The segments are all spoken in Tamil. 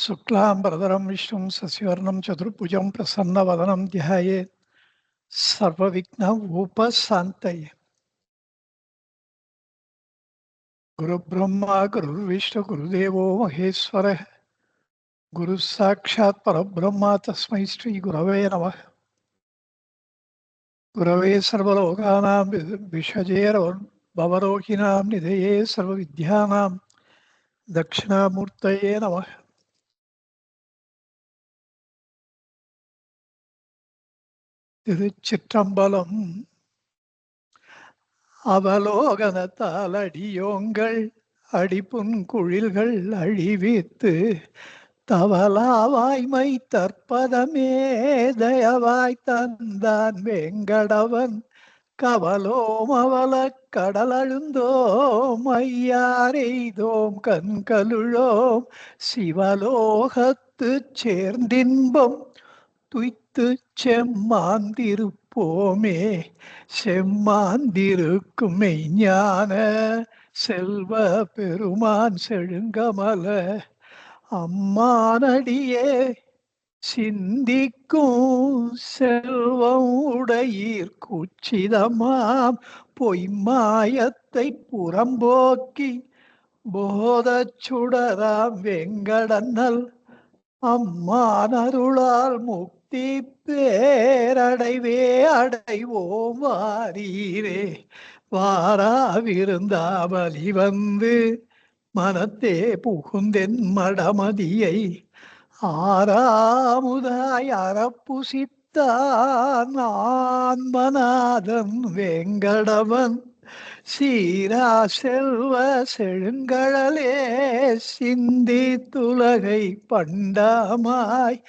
शुक्लांबरधरं विष्णुं शशिवर्णं चतुर्भुजं प्रसन्नवदनं ध्यायेत् सर्वविघ्नोपशान्तये। गुरुब्रह्मा गुरुर्विष्णु गुरुदेवो महेश्वरः गुरुः साक्षात् परब्रह्म तस्मै श्री गुरवे नमः। गुरवे सर्वलोकानां विषजे भवरोगिणां निधये सर्वविद्यानां दक्षिणामूर्तये नमः। திருச்சிற்றம்பலம். அவலோகனத்தால் அடியோங்கள் அடிப்புன்குழில்கள் அழிவித்து தவலாவாய்மை தற்பதமே தயவாய் தந்தான் வேங்கடவன் கவலோம் அவல கடலழுந்தோம் ஐயாரெய்தோம் கண்கலுழோம் சிவலோகத்து சேர்ந்தின்பம் துய்த்து செம்மாந்திருப்போமே. செம்மாந்திருக்கும் மெய்ஞான செல்வ பெருமான் செழுங்கமல அம்மானடியே சிந்திக்கும் செல்வம் உடையீர் குச்சிதமாம் பொய்மாயத்தை புறம்போக்கி போதச் சுடராம் வெங்கடன்னல் அம்மானருளால் முக்தி பேரடைவே அடைவோம் வாரீரே. வாராவிருந்தாவலி வந்து மனத்தே புகுந்தென் மடமதியை ஆறாமுதாய் அறப்புசித்தான் ஆன்மநாதன் வேங்கடவன் சீரா செல்வ செழுங்கழலே சிந்தி துலகை பண்டமாய்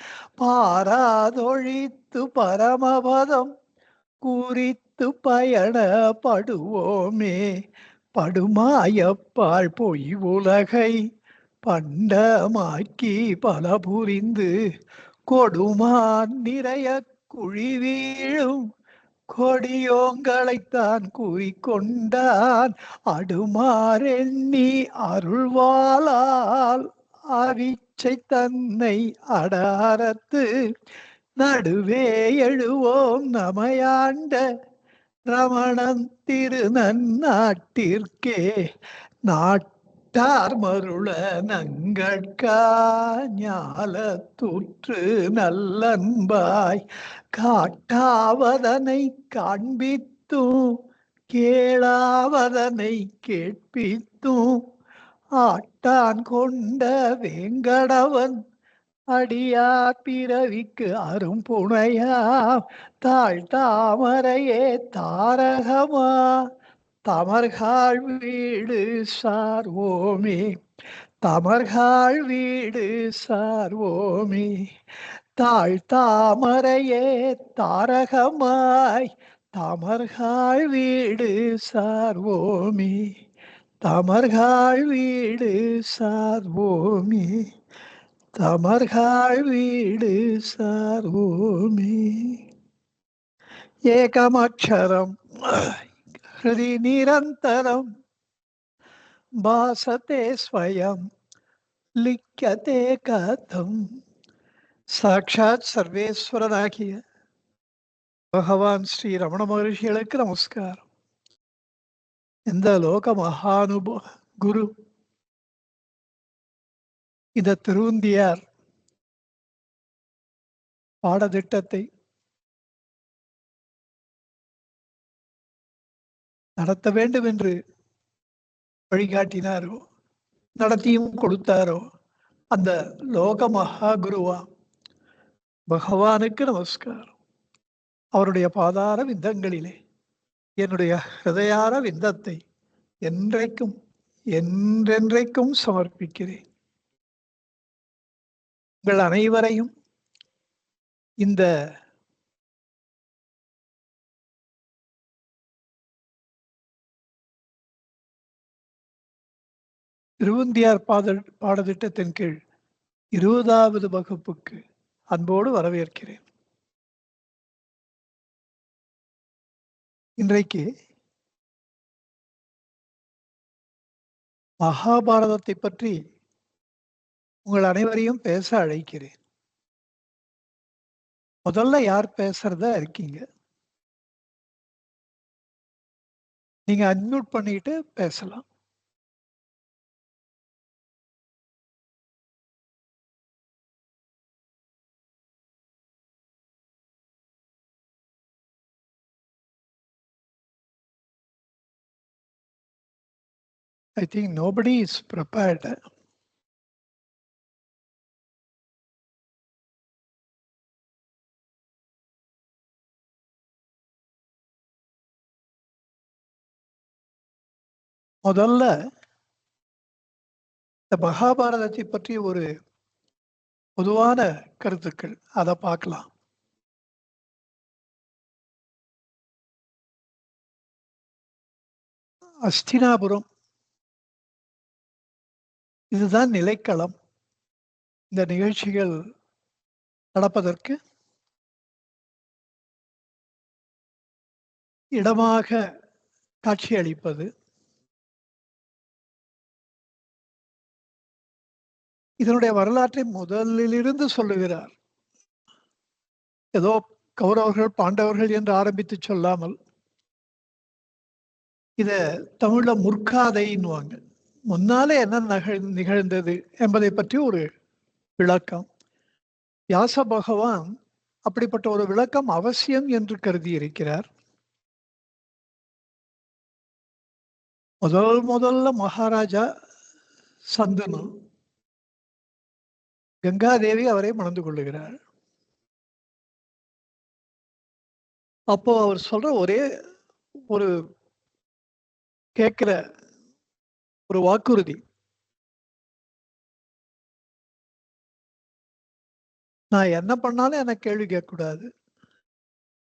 பாராதொழித்து பரமபதம் குறித்து பயணப்படுவோமே. படுமாயப்பால் பொய் உலகை பண்டமாக்கி பல புரிந்து கொடுமான் நிறைய குழி வீழும் கொடியோங்களைத்தான் கூறிக்கொண்டான் அடுமாறெண்ணி அருள்வாளால் அவிச்சை தன்னை அடாரத்து நடுவே எழுவோம் நமையாண்ட ரமணன் திரு நன்னாட்டிற்கே. நாட்டார் மருள நங்கட்கா ஞாலத்தூற்று நல்லன்பாய் காட்டாவதனை காண்பித்தும் கேளாவதனை கேட்பித்தும் ஆட்டான் கொண்ட வேங்கடவன் அடியார் பிறவிக்கு அரும்புணையாம் தாழ்த்தாமரையே தாரகமா தமர்காள் வீடு சார்வோமே. தமர்காள் வீடு சார்வோமே. தாழ்த்தாமரையே தாரகமாய் தமர்காள் வீடு சார்வோமே. தமர்காள் வீடு சார்வோமே. தமர்காள் வீடு சார்வோமே. ஏகமக்ஷரம் ஹிருதி நிரந்தரம் பாசதே ஸ்வயம் லிக்யதே கதம். சாட்சாத் சர்வேஸ்வரனாகிய பகவான் ஸ்ரீ ரமண மகர்ஷிகளுக்கு நமஸ்காரம். இந்த லோக மகானுபவ குரு இந்த திருவுந்தியார் பாடத்திட்டத்தை நடத்த வேண்டும் என்று வழிகாட்டினாரோ நடத்தியும் கொடுத்தாரோ அந்த லோக மகா குருவா பகவானுக்கு நமஸ்காரம். அவருடைய பாதார விந்தங்களிலே என்னுடைய ஹிருதயார விந்தத்தை என்றைக்கும் என்றென்றைக்கும் சமர்ப்பிக்கிறேன். உங்கள் அனைவரையும் இந்த திருவுந்தியார் பாடத்திட்டத்தின் கீழ் 20வது வகுப்புக்கு அன்போடு வரவேற்கிறேன். இன்றைக்கு மகாபாரதத்தை பற்றி உங்கள் அனைவரையும் பேச அழைக்கிறேன். முதல்ல யார் பேசுறதா இருக்கீங்க? நீங்க அன்மியூட் பண்ணிட்டு பேசலாம். I think nobody is prepared. முதல்ல இந்த மகாபாரதத்தை பற்றி ஒரு பொதுவான கருத்துக்கள் அதை பார்க்கலாம். அஸ்தினாபுரம் இதுதான் நிலைக்களம். இந்த நிகழ்ச்சிகள் நடப்பதற்கு இடமாக காட்சியளிப்பது. இதனுடைய வரலாற்றை முதலிலிருந்து சொல்லுகிறார். ஏதோ கௌரவர்கள் பாண்டவர்கள் என்று ஆரம்பித்து சொல்லாமல் இத தமிழ்ல முற்காதைன்னுவாங்க. முன்னாலே என்ன நிகழ்ந்தது என்பதை பற்றி ஒரு விளக்கம். வியாச பகவான் அப்படிப்பட்ட ஒரு விளக்கம் அவசியம் என்று கருதி இருக்கிறார். முதல்ல மகாராஜா சந்தனு, கங்காதேவி அவரை மணந்து கொள்ளுகிறார். அப்போ அவர் சொல்ற ஒரே ஒரு கேட்கிற ஒரு வாக்குறுதி, நான் என்ன பண்ணாலும் எனக்கு கேள்வி கேட்கக்கூடாது.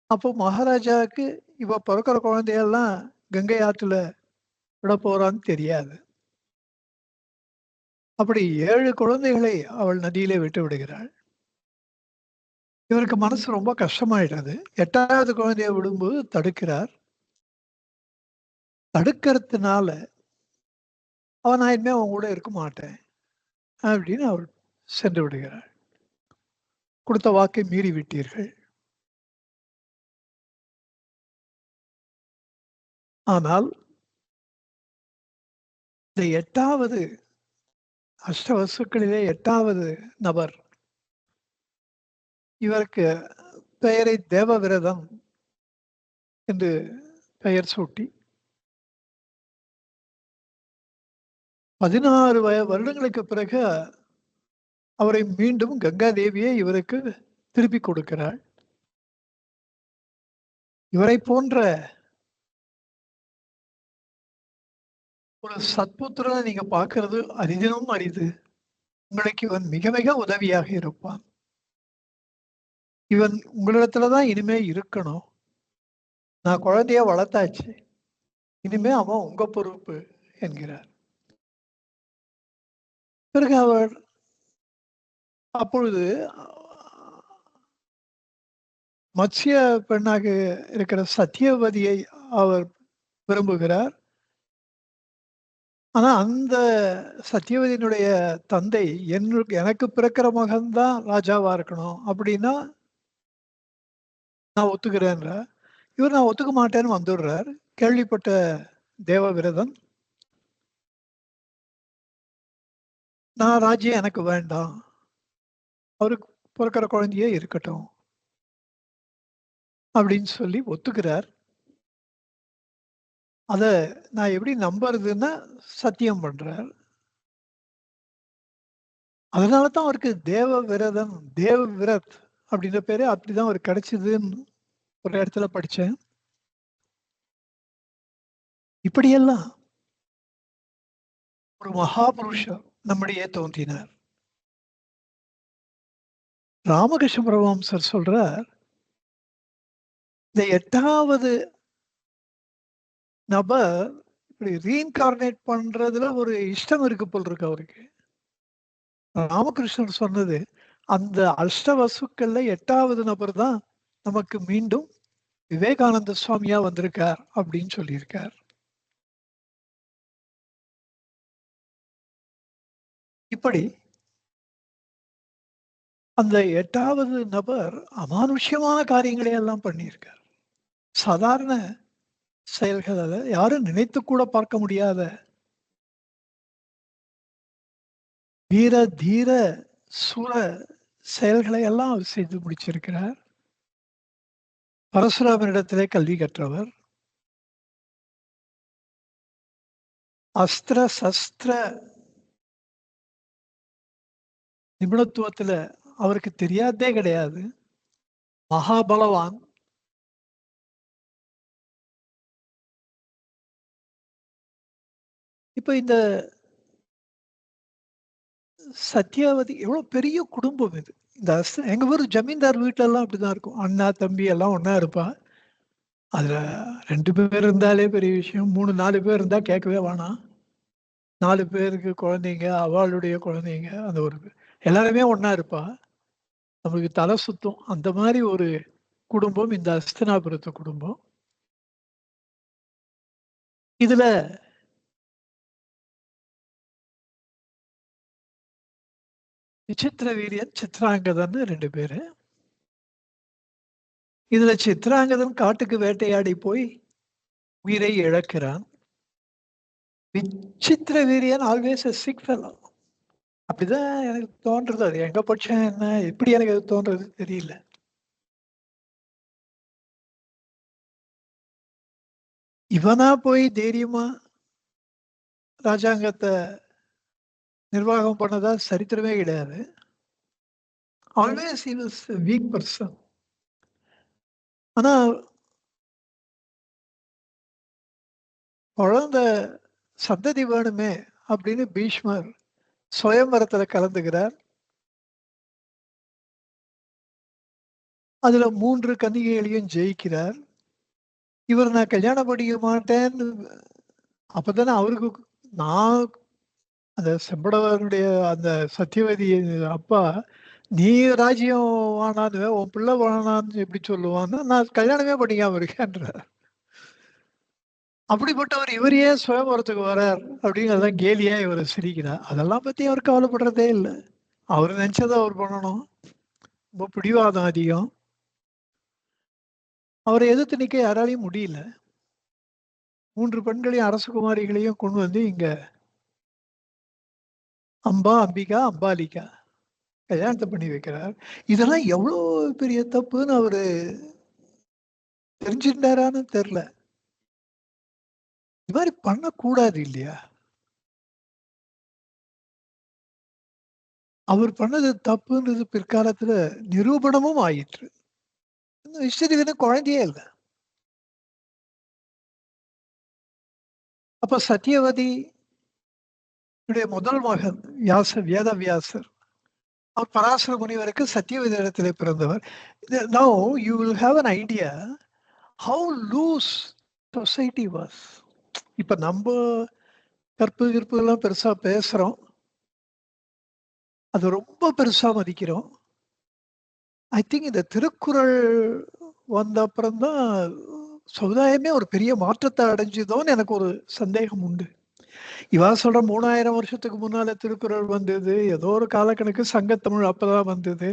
அப்போ மகாராஜாவுக்கு இவ பிறக்கிற குழந்தையெல்லாம் கங்கை ஆற்றுல விட போறான்னு தெரியாது. அப்படி 7 குழந்தைகளை அவள் நதியிலே விட்டு விடுகிறாள். இவருக்கு மனசு ரொம்ப கஷ்டமாயிடுறது. 8வது குழந்தைய விடும்போது தடுக்கிறார். தடுக்கிறதுனால அவன் நான் இனிமே அவன் கூட இருக்க மாட்டேன் அப்படின்னு அவள் சென்று விடுகிறாள். கொடுத்த வாக்கை மீறி விட்டீர்கள். ஆனால் இந்த 8வது அஷ்டவசுக்களிலே 8வது நபர், இவருக்கு பெயரை தேவவிரதம் என்று பெயர் சூட்டி 16 வருடங்களுக்கு பிறகு அவரை மீண்டும் கங்காதேவியை இவருக்கு திருப்பி கொடுக்கிறாள். இவரை போன்ற ஒரு சத்புத்திரனை நீங்க பார்க்கிறது அரிதினும் அரிது. உங்களுக்கு இவன் மிக மிக உதவியாக இருப்பான். இவன் உங்களிடத்துலதான் இனிமே இருக்கணும். நான் குழந்தைய வளர்த்தாச்சு, இனிமே அவன் உங்க பொறுப்பு என்கிறார். பிறகு அவர் அப்பொழுது மத்ஸ்ய பெண்ணாக இருக்கிற சத்தியவதியை அவர் விரும்புகிறார். ஆனா அந்த சத்தியவதியினுடைய தந்தை எனக்கு பிறக்கிற மகன்தான் ராஜாவா இருக்கணும் அப்படின்னா நான் ஒத்துக்கிறேன்ற. இவர் நான் ஒத்துக்க மாட்டேன்னு வந்துடுறார். கேள்விப்பட்ட தேவவிரதன், நான் ராஜ்யம் எனக்கு வேண்டாம், அவருக்கு பிறக்கிற குழந்தையே இருக்கட்டும் அப்படின்னு சொல்லி ஒத்துக்கிறார். அத நான் எப்படி நம்புறதுன்னா சத்தியம் பண்றார். அதனாலதான் அவருக்கு தேவவிரதன், தேவவிரத் அப்படின்ற பேரு அப்படிதான் அவருக்கு கிடைச்சதுன்னு ஒரு இடத்துல படிச்சேன். இப்படியெல்லாம் ஒரு மகாபுருஷர் நம்மிடையே தோன்றினார். ராமகிருஷ்ண பரமஹம்சர் சொல்றார், இந்த 8வது நபர் இப்படி ரீஇன்கார்னேட் பண்றதுல ஒரு இஷ்டம் இருக்கு போல் இருக்கு அவருக்கு. ராமகிருஷ்ணன் சொன்னது, அந்த அஷ்டவசுக்கள்ல 8வது நபர் தான் நமக்கு மீண்டும் விவேகானந்த சுவாமியா வந்திருக்கார் அப்படின்னு சொல்லியிருக்கார். இப்படி அந்த 8வது நபர் அமானுஷ்யமான காரியங்களை எல்லாம் பண்ணியிருக்கார். சாதாரண செயல்கள் அல்ல. யாரும் நினைத்து கூட பார்க்க முடியாத வீர தீர சூர செயல்களை எல்லாம் அவர் செய்து முடிச்சிருக்கிறார். பரசுராமனிடத்திலே கல்வி கற்றவர். அஸ்திர சஸ்திர நிபுணத்துவத்துல அவருக்கு தெரியாதே கிடையாது. மகாபலவான். இப்ப இந்த சத்யாவதி எவ்வளவு பெரிய குடும்பம் இது. இந்த எங்க ஊர் ஜமீன்தார் வீட்டுல எல்லாம் அப்படிதான் இருக்கும். அண்ணா தம்பி எல்லாம் ஒன்னா இருப்பா. அதுல 2 பேர் இருந்தாலே பெரிய விஷயம். 3 4 பேர் இருந்தா கேட்கவே வேணாம். 4 பேருக்கு குழந்தைங்க, அவளுடைய குழந்தைங்க, அந்த ஒரு எல்லாருமே ஒன்னா இருப்பா. நம்மளுக்கு தலை சுத்தும். அந்த மாதிரி ஒரு குடும்பம் இந்த அஸ்தினாபுரத்து குடும்பம். இதுல விசித்திர வீரியன், சித்ராங்கதன் 2 பேரு. இதுல சித்ராங்கதன் காட்டுக்கு வேட்டையாடி போய் உயிரை இழக்கிறான். விசித்திர வீரியன் ஆல்வேஸ் a sick fellow. அப்படிதான் எனக்கு தோன்றது. அது எங்க பட்சம் என்ன, எப்படி எனக்கு அது தோன்றது தெரியல. இவனா போய் தைரியமா ராஜாங்கத்தை நிர்வாகம் பண்ணதா சரித்திரமே கிடையாது. Always he was a weak person. ஆனா குழந்தை சந்ததி வேணுமே அப்படின்னு பீஷ்மர் சுயம்பரத்துல கலந்துகிறார். அதுல 3 கன்னிகைகளையும் ஜெயிக்கிறார். இவர் நான் கல்யாணம் பண்ணிக்க மாட்டேன்னு அப்பதானே அவருக்கு நான் அந்த செம்படவனுடைய அந்த சத்தியவதி அப்பா, நீ ராஜ்யம் வானான்னு உன் பிள்ளை வானான்னு எப்படி சொல்லுவான்னு நான் கல்யாணமே பண்ணிக்காம இருக்கேன்றார். அப்படிப்பட்டவர் இவர் ஏன் சுயம்பரத்துக்கு வரார் அப்படிங்கிறதான் கேலியா இவர் சிரிக்கிறார். அதெல்லாம் பத்தி அவர் கவலைப்படுறதே இல்லை. அவர் நினைச்சதை அவர் பண்ணணும். ரொம்ப பிடிவாதம் அதிகம். அவரை எதிர்த்து நிக்க யாராலையும் முடியல. 3 பெண்களையும் அரசகுமாரிகளையும் கொண்டு வந்து இங்க அம்பா, அம்பிகா, அம்பாலிகா கல்யாணத்தை பண்ணி வைக்கிறார். இதெல்லாம் எவ்வளவு பெரிய தப்புன்னு அவரு தெரிஞ்சுட்டாரான்னு தெரியல. இது மாதிரி பண்ணக்கூடாது இல்லையா? அவர் பண்ணது தப்புன்றது பிற்காலத்துல நிரூபணமும் ஆயிற்று. இஷ்டத்துக்கு குழந்தையே இல்லை. அப்ப சத்தியவதி முதல் மகன் வேதவியாசர், அவர் பராசர முனிவருக்கு சத்தியவதி இடத்திலே பிறந்தவர். Now you will have an idea how loose society was. இப்ப நம்ம கற்பு எல்லாம் பெருசா பேசுறோம், அது ரொம்ப பெருசா மதிக்கிறோம். ஐ திங்க் இந்த திருக்குறள் வந்த அப்புறம்தான் சமுதாயமே ஒரு பெரிய மாற்றத்தை அடைஞ்சதோன்னு எனக்கு ஒரு சந்தேகம் உண்டு. இவா சொல்ற 3000 வருஷத்துக்கு முன்னால திருக்குறள் வந்தது, ஏதோ ஒரு காலக்கணக்கு சங்கத்தமிழ் அப்பதான் வந்தது.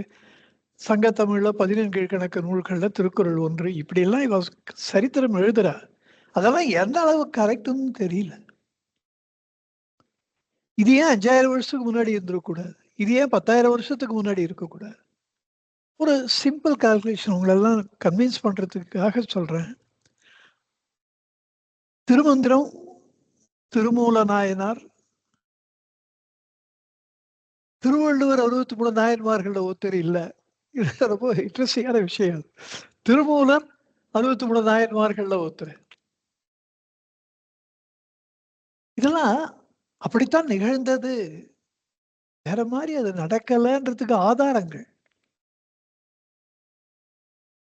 சங்கத்தமிழ்ல 14 கணக்கு நூல்கள்ல திருக்குறள் ஒன்று, இப்படி எல்லாம் இவ சரித்திரம் எழுதுறா. அதெல்லாம் எந்த அளவு கரெக்ட்னு தெரியல. இது ஏன் 5000 வருஷத்துக்கு முன்னாடி இருந்துடக்கூடாது? இது ஏன் 10,000 வருஷத்துக்கு முன்னாடி இருக்கக்கூடாது? ஒரு சிம்பிள் கால்குலேஷன் உங்களெல்லாம் கன்வின்ஸ் பண்றதுக்காக சொல்றேன். திருமந்திரம், திருமூல நாயனார், திருவள்ளுவர் 63 நாயன்மார்கள ஒருத்தர் இல்ல. இது ரொம்ப இன்ட்ரெஸ்டிங்கான விஷயம். திருமூலர் 63 நாயன்மார்கள்ல ஒருத்தர். இதெல்லாம் அப்படித்தான் நிகழ்ந்தது, வேற மாதிரி அது நடக்கலன்றதுக்கு ஆதாரங்கள்.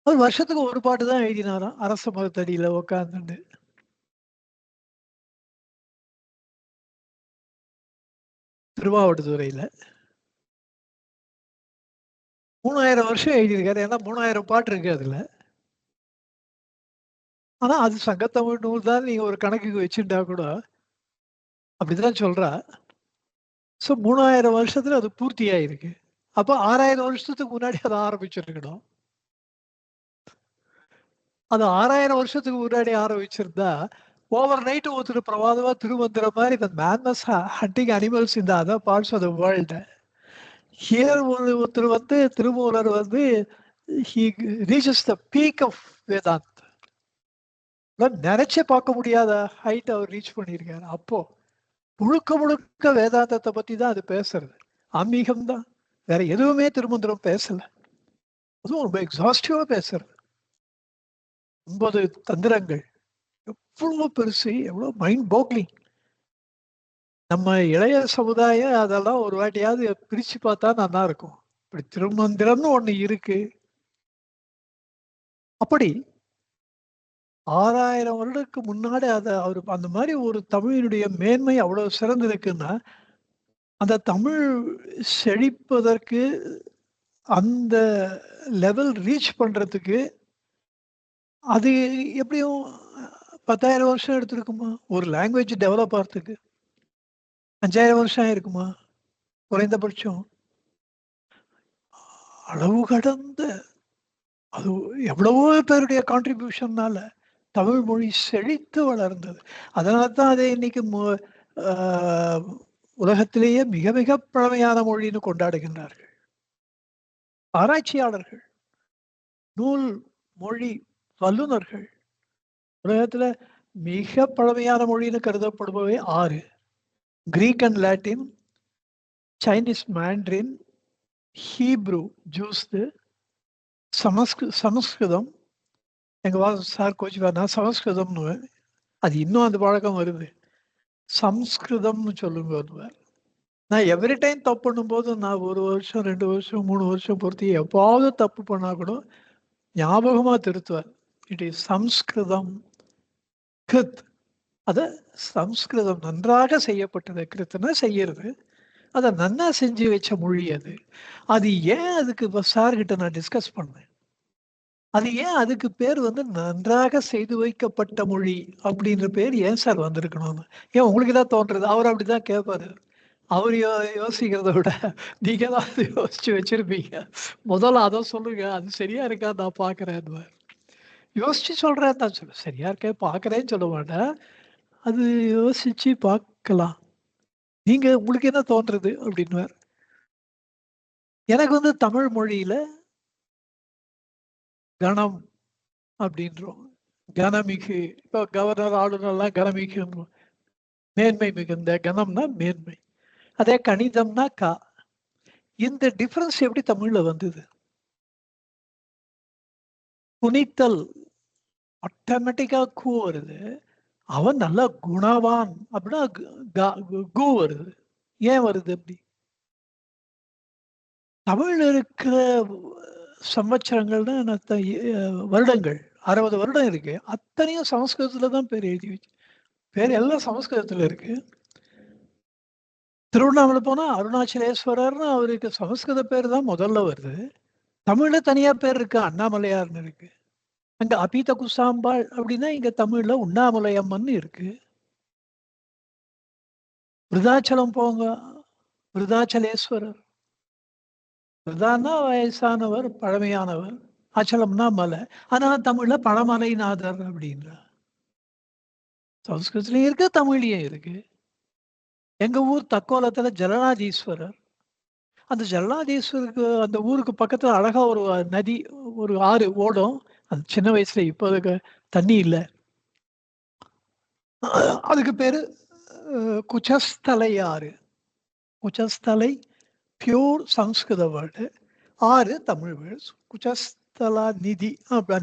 அவர் வருஷத்துக்கு ஒரு பாட்டு தான் எழுதினாராம், அரச மரத்தடியில உட்கார்ந்து. திருவாவடுதுறையில 3000 வருஷம் எழுதியிருக்காரு. ஏன்னா 3000 பாட்டு இருக்கு அதுல. ஆனா அது சங்கத்தமிழ் நூல் தான் நீங்க ஒரு கணக்குக்கு வச்சுட்டா கூட அப்படிதான் சொல்றா. 3000 வருஷத்துல அது பூர்த்தி ஆயிருக்கு. அப்ப 6000 வருஷத்துக்கு முன்னாடி அதை ஆரம்பிச்சிருக்கணும். அது 6000 வருஷத்துக்கு முன்னாடி ஆரம்பிச்சிருந்தா ஓவர் நைட் ஒருத்தர் பிரமாதமா திருமந்திர மாதிரி இந்த மேன்மஸ் ஹண்டிங் அனிமல்ஸ் இந்த other parts of the world. Here ஒருத்தர் வந்து திருமூலர் வந்து he reaches the peak of Vedant. நினைச்சே பார்க்க முடியாத ஹைட் அவர் ரீச் பண்ணியிருக்காரு. அப்போ முழுக்க முழுக்க வேதாந்தத்தை பத்தி தான் அது பேசுறது. ஆன்மீகம் தான், வேற எதுவுமே திருமந்திரம் பேசல. அதுவும் ரொம்ப எக்ஸாஸ்டிவா பேசுறது. 9 தந்திரங்கள் எவ்வளவு பெருசு, எவ்வளவு மைண்ட் போக்லிங். நம்ம இளைய சமுதாயம் அதெல்லாம் ஒரு வாட்டியாவது பிரிச்சு பார்த்தா நல்லா இருக்கும். இப்படி திருமந்திரம்னு ஒண்ணு இருக்கு. அப்படி 6000 வருடத்துக்கு முன்னாடி அவர் அந்த மாதிரி ஒரு தமிழினுடைய மேன்மை அவ்வளவு சிறந்து இருக்குன்னா, அந்த தமிழ் செழிப்பதற்கு அந்த லெவல் ரீச் பண்றதுக்கு அது எப்படியும் 10,000 வருஷம் எடுத்திருக்குமா? ஒரு லாங்குவேஜ் டெவலப் ஆகிறதுக்கு 5,000 வருஷம் இருக்குமா குறைந்தபட்சம்? அளவு கடந்த அது எவ்வளவோ பேருடைய கான்ட்ரிபியூஷன்னால தமிழ் மொழி செழித்து வளர்ந்தது. அதனால தான் அதை இன்னைக்கு உலகத்திலேயே மிக மிக பழமையான மொழின்னு கொண்டாடுகின்றார்கள் ஆராய்ச்சியாளர்கள், நூல் மொழி வல்லுநர்கள். உலகத்துல மிக பழமையான மொழின்னு கருதப்படுபவை 6: Greek and Latin, Chinese Mandarin, Hebrew ஜூஸ்து, சமஸ்கிருதம். எங்க சார் கோச்சுவார், நான் சமஸ்கிருதம்னு, அது இன்னும் அந்த பழக்கம் வருது, சம்ஸ்கிருதம்னு சொல்லுங்க. நான் எவ்ரி டைம் தப்பு பண்ணும்போது நான் 1 வருஷம் 2 வருஷம் 3 வருஷம் பொறுத்து எப்பாவது தப்பு பண்ணா கூட ஞாபகமா திருத்துவார். இட் இஸ் சம்ஸ்கிருதம் கிருத். அத சம்ஸ்கிருதம் நன்றாக செய்யப்பட்டது. கிருத்துனா செய்யறது, அதை நன்னா செஞ்சு வச்ச மொழி அது. அது ஏன் அதுக்கு சார்கிட்ட நான் டிஸ்கஸ் பண்ணேன், அது ஏன் அதுக்கு பேர் வந்து நன்றாக செய்து வைக்கப்பட்ட மொழி அப்படின்ற பேர் ஏன் சார் வந்திருக்கணும்னு. ஏன் உங்களுக்கு தான் தோன்றது? அவர் அப்படிதான் கேட்பாரு. அவர் யோசிக்கிறத விட நீங்க தான் யோசிச்சு வச்சிருப்பீங்க. முதல்ல அதை சொல்லுங்க, அது சரியா இருக்கா நான் பாக்குறேன். யோசிச்சு சொல்றேன் தான் சொல்ல, சரியா இருக்க பாக்குறேன்னு சொல்ல மாட்டேன். அது யோசிச்சு பார்க்கலாம், நீங்க உங்களுக்கு என்ன தோன்றது அப்படின்னு. எனக்கு வந்து தமிழ் மொழியில கணம் அப்படின்றோம், கனமிகு. இப்போ கவர்னர் ஆளுநர்லாம் கனமிகு, மேன்மை மிகுந்த. கணம்னா மேன்மை. அதே கணிதம்னா கா. இந்த டிஃபரன்ஸ் எப்படி தமிழ்ல வந்தது? துணித்தல் ஆட்டோமேட்டிக்கா கூ வருது. அவன் நல்ல குணவான் அப்படின்னா கு வருது. ஏன் வருது அப்படி? தமிழ்ல இருக்கிற சம்வத்சரங்கள்னா வருடங்கள் 60 வருடம் இருக்கு. அத்தனையும் சமஸ்கிருதத்துல தான் பேர் எழுதி வச்சு, பேர் எல்லாம் சமஸ்கிருதத்துல இருக்கு. திருவண்ணாமலை போனா அருணாச்சலேஸ்வரர்னு அவருக்கு சமஸ்கிருத பேர் தான் முதல்ல வருது. தமிழ்ல தனியா பேர் இருக்கு, அண்ணாமலையார்னு இருக்கு. அங்க அபீத குசாம்பாள் அப்படின்னா இங்க தமிழ்ல உண்ணாமலையம்மன் இருக்கு. விருதாச்சலம் போங்க, விருதாச்சலேஸ்வரர். விருதான்னா வயசானவர், பழமையானவர். அச்சலம்னா மலை. அதனால தமிழ்ல பழமலைநாதர் அப்படின்றார். சமஸ்கிருதத்திலயும் இருக்கு, தமிழ்லயும் இருக்கு. எங்க ஊர் தக்கோலத்துல ஜலநாதீஸ்வரர். அந்த ஜலநாதீஸ்வருக்கு அந்த ஊருக்கு பக்கத்துல அழகா ஒரு நதி, ஒரு ஆறு ஓடும். அது சின்ன வயசுல, இப்போ அதுக்கு தண்ணி இல்லை. அதுக்கு பேரு குச்சஸ்தலை ஆறு. குச்சஸ்தலை பியூர் சம்ஸ்கிருத வேர்டு, ஆறு தமிழ் வேர்டு. குச்சஸ்தலா நிதி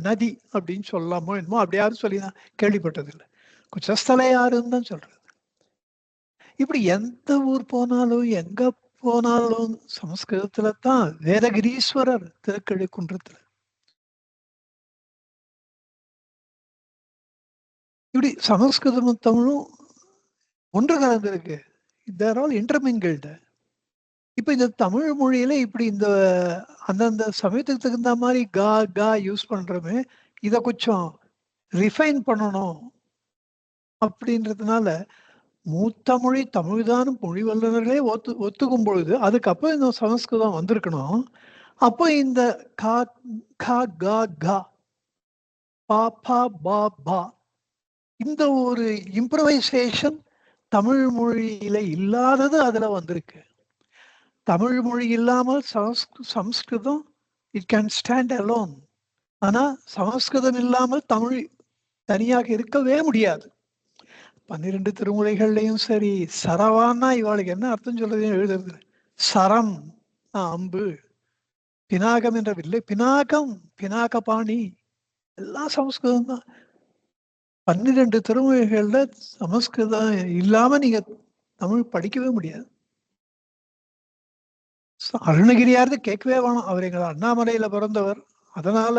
நதி அப்படின்னு சொல்லலாமோ என்னமோ, அப்படி யாரும் சொல்லி நான் கேள்விப்பட்டதில்லை. குச்சஸ்தலை ஆறுன்னு தான் சொல்றது. இப்படி எந்த ஊர் போனாலும் எங்க போனாலும் சமஸ்கிருதத்துல தான். வேதகிரீஸ்வரர் திருக்கழிக்குன்றத்துல. இப்படி சமஸ்கிருதமும் தமிழும் ஒன்று கலந்திருக்கு. தேர் ஆல் இன்டர்மிங்கிள்டு. இப்ப இந்த தமிழ் மொழியில இப்படி இந்த அந்தந்த சமயத்துக்கு தகுந்த மாதிரி கா கா யூஸ் பண்றோமே, இதை கொஞ்சம் ரிஃபைன் பண்ணணும் அப்படின்றதுனால மூத்த மொழி தமிழ்தான் மொழி வல்லுநர்களே ஒத்துக்கும் பொழுது அதுக்கப்புறம் இந்த சமஸ்கிருதம் வந்திருக்கணும். அப்போ இந்த கா கா கா கா பா பா பா பா இந்த ஒரு இம்ப்ரவைசேஷன் தமிழ் மொழியில இல்லாதது அதுல வந்திருக்கு. தமிழ் மொழி இல்லாமல் சமஸ்கிருதம் இட் கேன் ஸ்டாண்ட் அலோன். ஆனா சமஸ்கிருதம் இல்லாமல் தமிழ் தனியாக இருக்கவே முடியாது. 12 திருமுறைகள்லையும் சரி, சரவான்னா இவாளுக்கு என்ன அர்த்தம் சொல்றதையும் எழுதுறது. சரம் அம்பு, பினாகம் என்ற வில்லை, பினாகம் பினாக பாணி எல்லாம் சமஸ்கிருதம் தான். 12 திருமொழிகள்ல சமஸ்கிருதம் இல்லாம நீங்க தமிழ் படிக்கவே முடியாது. அருணகிரியாரது கேட்கவே வேணும். அவர் எங்க அண்ணாமலையில பிறந்தவர். அதனால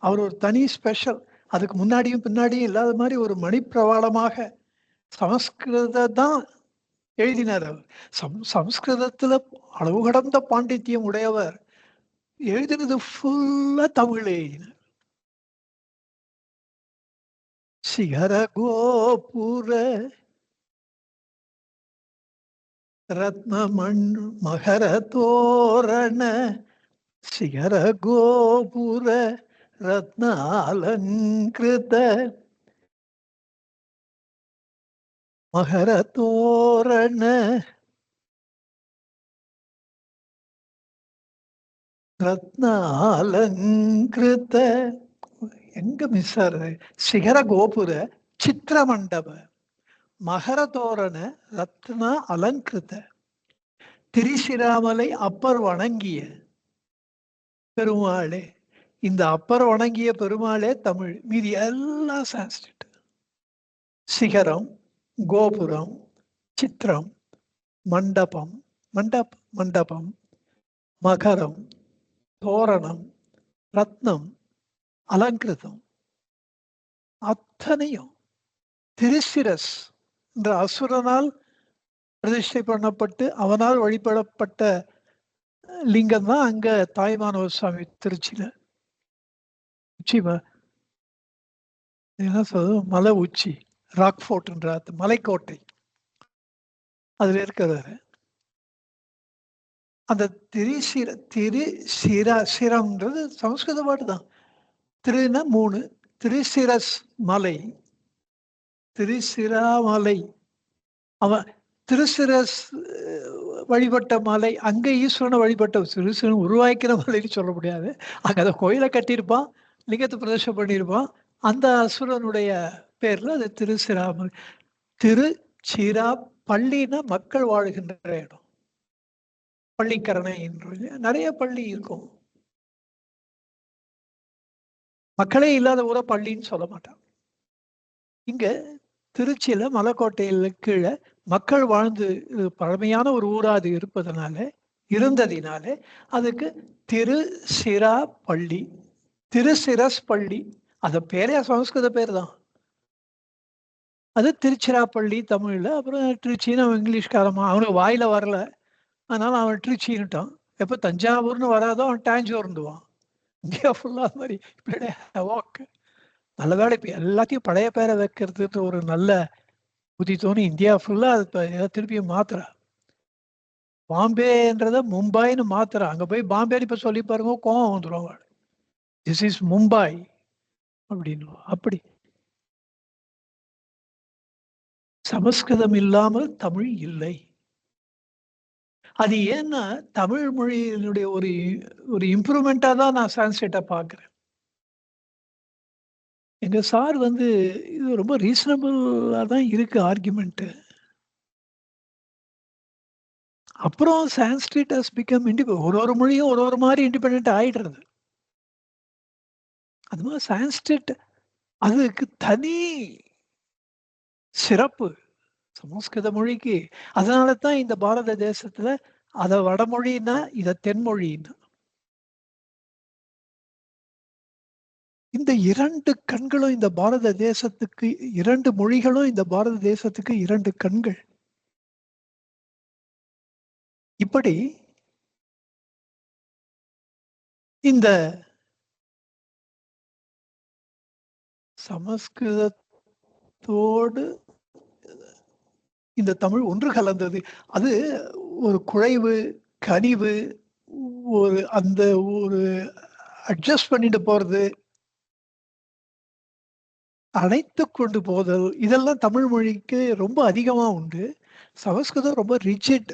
அவர் ஒரு தனி ஸ்பெஷல். அதுக்கு முன்னாடியும் பின்னாடியும் இல்லாத மாதிரி ஒரு மணிப்பிரவாளமாக சமஸ்கிருத தான் எழுதினார். அவர் சமஸ்கிருதத்துல அளவு கடந்த பாண்டித்யம் உடையவர். எழுதினது ஃபுல்லா தமிழ் எழுதினார். சிகர கோபுர ரத்னமண் மகர தோரண சிகர கோபுர ரத்னாலங்கிருத மகர தோரண ரத்னாலங்கிருத எங்க மிஸ் ஆகுது? சிகர கோபுர சித்திர மண்டப மகர தோரண ரத்ன அலங்கிருத திரிசிராமலை அப்பர் வணங்கிய பெருமாளே. இந்த அப்பர் வணங்கிய பெருமாளே தமிழ், மீதி எல்லாம் சான்ஸ்கிரிட். சிகரம், கோபுரம், சித்திரம், மண்டபம், மண்டபம், மகரம், தோரணம், ரத்னம், அலங்கிருதம் அத்தனையும் திருசிரஸ் என்ற அசுரனால் பிரதிஷ்டை பண்ணப்பட்டு அவனால் வழிபடப்பட்ட லிங்கம் தான் அங்க தாய்மானவ சுவாமி திருச்சியில உச்சி என்ன சொல்றது, மலை உச்சி ராக் ஃபோர்ட்ன்ற மலைக்கோட்டை அதுல இருக்கிறாரு. அந்த சிரம்ன்றது சமஸ்கிருத பாட்டு தான். திருனா 3, திருசிரஸ் மலை, திருசிராமலை. அவன் திருசிரஸ் வழிபட்ட மலை, அங்க ஈஸ்வரனை வழிபட்ட திருசிரன் உருவாக்கிற மலைன்னு சொல்ல முடியாது. அங்க அந்த கோயிலை கட்டியிருப்பான், லிங்கத்தை பிரதர்ஷனம் பண்ணியிருப்பான். அந்த அசுரனுடைய பேர்ல அது திருசிராமலை. திருச்சிரா பள்ளினா மக்கள் வாழ்கின்ற இடம். பள்ளிக்கரணை நிறைய பள்ளி இருக்கும். மக்களே இல்லாத ஊரை பள்ளின்னு சொல்ல மாட்டான். இங்க திருச்சியில மலைக்கோட்டையில கீழே மக்கள் வாழ்ந்து பழமையான ஒரு ஊரா அது இருந்ததினாலே அதுக்கு திருசிரா பள்ளி, திருசிரஸ் பள்ளி. அது பேரே சமஸ்கிருத பேர் தான். அது திருச்சிராப்பள்ளி தமிழ்ல. அப்புறம் திருச்சின்னு அவன் இங்கிலீஷ்காரமா அவனுக்கு வாயில வரல, அதனால அவன் திருச்சின்னுட்டான். எப்போ தஞ்சாவூர்னு வராதோ அவன் டாஞ்சூர்ந்துவான். இந்தியா ஃபுல்லா அது மாதிரி வாக்கு. நல்ல வேலை இப்போ எல்லாத்தையும் பழைய பேரை வைக்கிறதுன்ற ஒரு நல்ல புத்தி தோணி இந்தியா ஃபுல்லா அது திருப்பியும் மாத்துறா. பாம்பேன்றத மும்பைன்னு மாத்துறா. அங்க போய் பாம்பேன்னு இப்ப சொல்லி பாருங்க, கோவம் வந்துடும். திஸ் இஸ் மும்பை அப்படின்னு. அப்படி சமஸ்கிருதம் இல்லாமல் தமிழ் இல்லை. அது ஏன்னா தமிழ் மொழியினுடைய ஒரு ஒரு இம்ப்ரூவ்மெண்டா தான் நான் சான்ஸ்கிரிட்டை பார்க்கிறேன். எங்க சார் இது ரொம்ப ரீசனபிளா தான் இருக்கு ஆர்குமெண்ட். அப்புறம் சான்ஸ்கிரிட் ஹஸ் பிகம் ஒரு மொழியும் ஒரு மாதிரி இண்டிபெண்ட் ஆயிடுறது. அது மாதிரி சான்ஸ்கிரிட் அதுக்கு தனி சிறப்பு சமஸ்கிருத மொழிக்கு. அதனால தான் இந்த பாரத தேசத்துல அத வடமொழின்னா இத தென்மொழின்னா. இந்த 2 கண்களும் இந்த பாரத தேசத்துக்கு, 2 மொழிகளும் இந்த பாரத தேசத்துக்கு 2 கண்கள். இப்படி இந்த சமஸ்கிருதத்தோடு இந்த தமிழ் ஒன்று கலந்தது. அது ஒரு குழைவு, கனிவு, ஒரு அந்த ஒரு அட்ஜஸ்ட் பண்ணிட்டு போறது, அணைத்துக் கொண்டு போதல், இதெல்லாம் தமிழ் மொழிக்கு ரொம்ப அதிகமா உண்டு. சமஸ்கிருதம் ரொம்ப ரிஜிட்.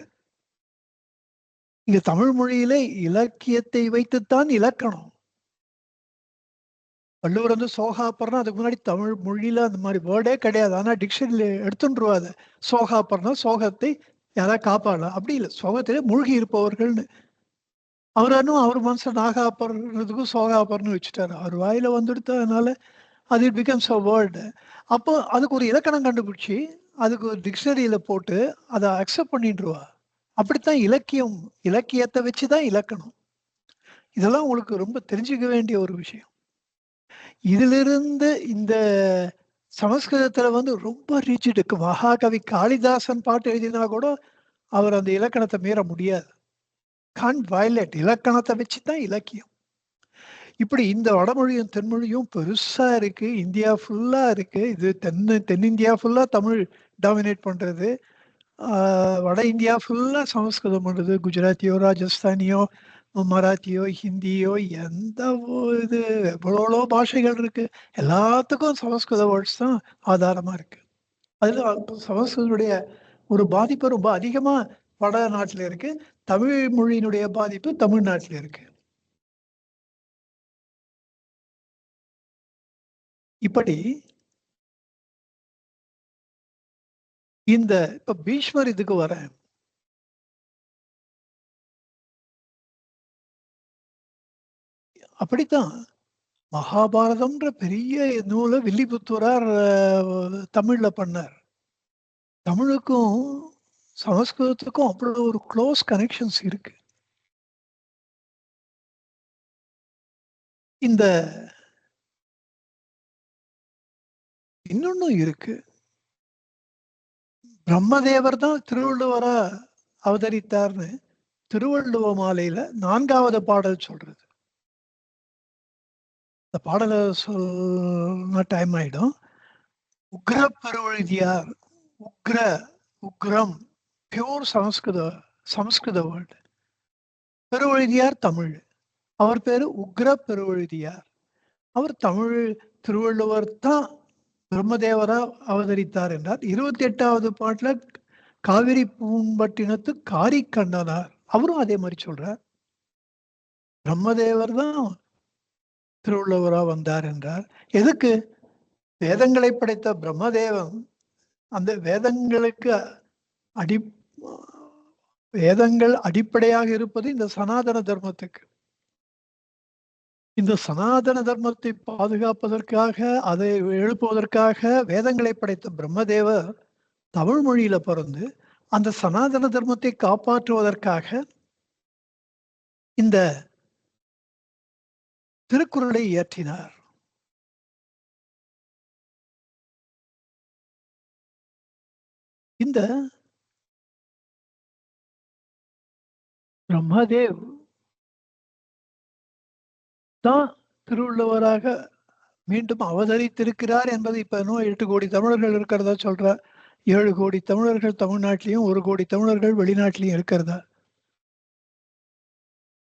இங்க தமிழ் மொழியிலே இலக்கியத்தை வைத்துத்தான் இலக்கணம். வள்ளுவர் வந்து சோகாப்பர்னா அதுக்கு முன்னாடி தமிழ் மொழியில அந்த மாதிரி வேர்டே கிடையாது. ஆனா டிக்ஷனரியில எடுத்துட்டுருவா அத. சோகாப்பர்னா சோகத்தை யாராவது காப்பாளா? அப்படி இல்ல. சோகத்திலே மூழ்கி இருப்பவர்கள்னு. அவர் இன்னும் அவர் மனசுல நாகாப்பர்ன்றதுக்கும் சோகாப்பர்ன்னு வச்சுட்டாரு. அவர் வாயில வந்துடுத்து அதனால அது இட் பிகம்ஸ் அ வேர்ட். அப்போ அதுக்கு ஒரு இலக்கணம் கண்டுபிடிச்சு, அதுக்கு ஒரு டிக்ஷனரியில போட்டு அத அக்செப்ட் பண்ணிட்டுருவா. அப்படித்தான் இலக்கியம். இலக்கியத்த வச்சு தான் இலக்கணம். இதெல்லாம் உங்களுக்கு ரொம்ப தெரிஞ்சுக்க வேண்டிய ஒரு விஷயம். இதிலிருந்து இந்த சமஸ்கிருதத்துல வந்து ரொம்ப ரிஜிட். மகாகவி காளிதாசன் பாட்டு எழுதினா கூட அவர் அந்த இலக்கணத்த மீற முடியாது. Can't violate. இலக்கணத்த வச்சு தான் இலக்கியம். இப்படி இந்த வடமொழியும், தென்மொழியும் பெருசா இருக்கு. இந்தியா ஃபுல்லா இருக்கு. இது தென்னிந்தியா ஃபுல்லா தமிழ் டாமினேட் பண்றது. ஆ வட இந்தியா ஃபுல்லா சமஸ்கிருதம் பண்றது. குஜராத்தியோ, ராஜஸ்தானியோ, மராத்தியோ, ஹிந்தியோ எந்த இது எவ்வளோ பாஷைகள் இருக்கு. எல்லாத்துக்கும் சமஸ்கிருத வேர்ட்ஸ் தான் ஆதாரமா இருக்கு. அதுல சமஸ்கிருதனுடைய ஒரு பாதிப்பு ரொம்ப அதிகமா வடநாட்டுல இருக்கு. தமிழ் மொழியினுடைய பாதிப்பு தமிழ்நாட்டுல இருக்கு. இப்படி இந்த இப்ப பீஷ்மர் இதுக்கு வரேன். அப்படித்தான் மகாபாரதம்ன்ற பெரிய நூல வில்லிபுத்தூரார் தமிழ்ல பண்ணார். தமிழுக்கும் சமஸ்கிருதத்துக்கும் அவ்வளவு ஒரு க்ளோஸ் கனெக்ஷன்ஸ் இருக்கு. இந்த இன்னொன்னும் இருக்கு. பிரம்மதேவர் தான் திருவள்ளுவரா அவதரித்தார்ன்னு திருவள்ளுவ மாலையில 4வது பாடல் சொல்றது. இந்த பாடல சொன்னா டைம் ஆயிடும். உக்ர பெருவழுதியார். உக்ர, உக்ரம் பியூர் சமஸ்கிருத வேர்ட். பெருவழுதியார் தமிழ். அவர் பேரு உக்ர பெருவழுதியார். அவர் தமிழ். திருவள்ளுவர் தான் பிரம்மதேவரா அவதரித்தார் என்றார். 28வது பாட்டுல காவிரி பூம்பட்டினத்து காரிக்கண்ணனார். அவரும் அதே மாதிரி சொல்றார். பிரம்மதேவர் தான் திருவள்ளுவரா வந்தார் என்றார். எதுக்கு? வேதங்களை படைத்த பிரம்மதேவன் அந்த வேதங்களுக்கு அடி வேதங்கள் அடிப்படையாக இருப்பது இந்த சனாதன தர்மத்துக்கு. இந்த சனாதன தர்மத்தை பாதுகாப்பதற்காக, அதை எழுப்புவதற்காக வேதங்களை படைத்த பிரம்மதேவர் தமிழ் மொழியில பிறந்து அந்த சனாதன தர்மத்தை காப்பாற்றுவதற்காக இந்த திருக்குறளை இயற்றினார். இந்த பிரம்மதேவ் தான் திருவள்ளுவராக மீண்டும் அவதரித்திருக்கிறார் என்பது இப்ப இன்னும் 8 கோடி தமிழர்கள் இருக்கிறதா சொல்ற. 7 கோடி தமிழர்கள் தமிழ்நாட்டிலையும் 1 கோடி தமிழர்கள் வெளிநாட்டிலையும் இருக்கிறதா.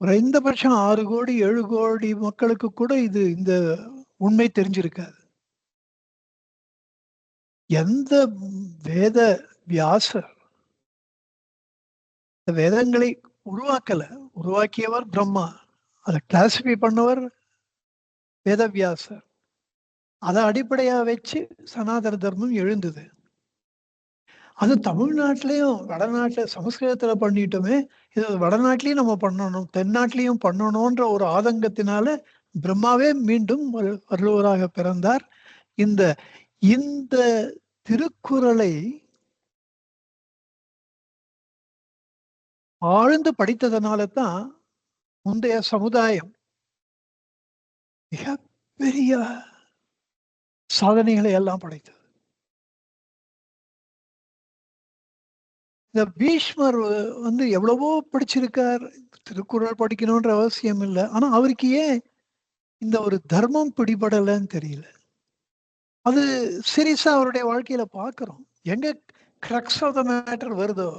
குறைந்தபட்சம் 6 கோடி 7 கோடி மக்களுக்கு கூட இந்த உண்மை தெரிஞ்சிருக்காது. எந்த வேத வியாசர் இந்த வேதங்களை உருவாக்கல. உருவாக்கியவர் பிரம்மா. அதை கிளாசிஃபை பண்ணவர் வேதவியாசர். அதை அடிப்படையா வச்சு சனாதன தர்மம் எழுந்தது. அது தமிழ்நாட்டிலையும் வடநாட்டுல சமஸ்கிருதத்துல பண்ணிட்டோமே, இது வடநாட்டிலையும் நம்ம பண்ணணும், தென்னாட்டிலையும் பண்ணணும்ன்ற ஒரு ஆதங்கத்தினால பிரம்மாவே மீண்டும் வள்ளுவராக பிறந்தார். இந்த இந்த திருக்குறளை ஆழ்ந்து படித்ததனால தான் முந்தைய சமுதாயம் மிகப்பெரிய சாதனைகளை எல்லாம் படைத்தது. இந்த பீஷ்மர் வந்து எவ்வளவோ படிச்சிருக்கார். திருக்குறள் படிக்கணும்ன்ற அவசியம் இல்லை. ஆனா அவருக்கு ஏன் இந்த ஒரு தர்மம் பிடிபடலைன்னு தெரியல. அது சீரியஸா அவருடைய வாழ்க்கையில பார்க்கிறோம். எங்க கிரக்ஸ் ஆஃப் த மேட்டர் வருதோ,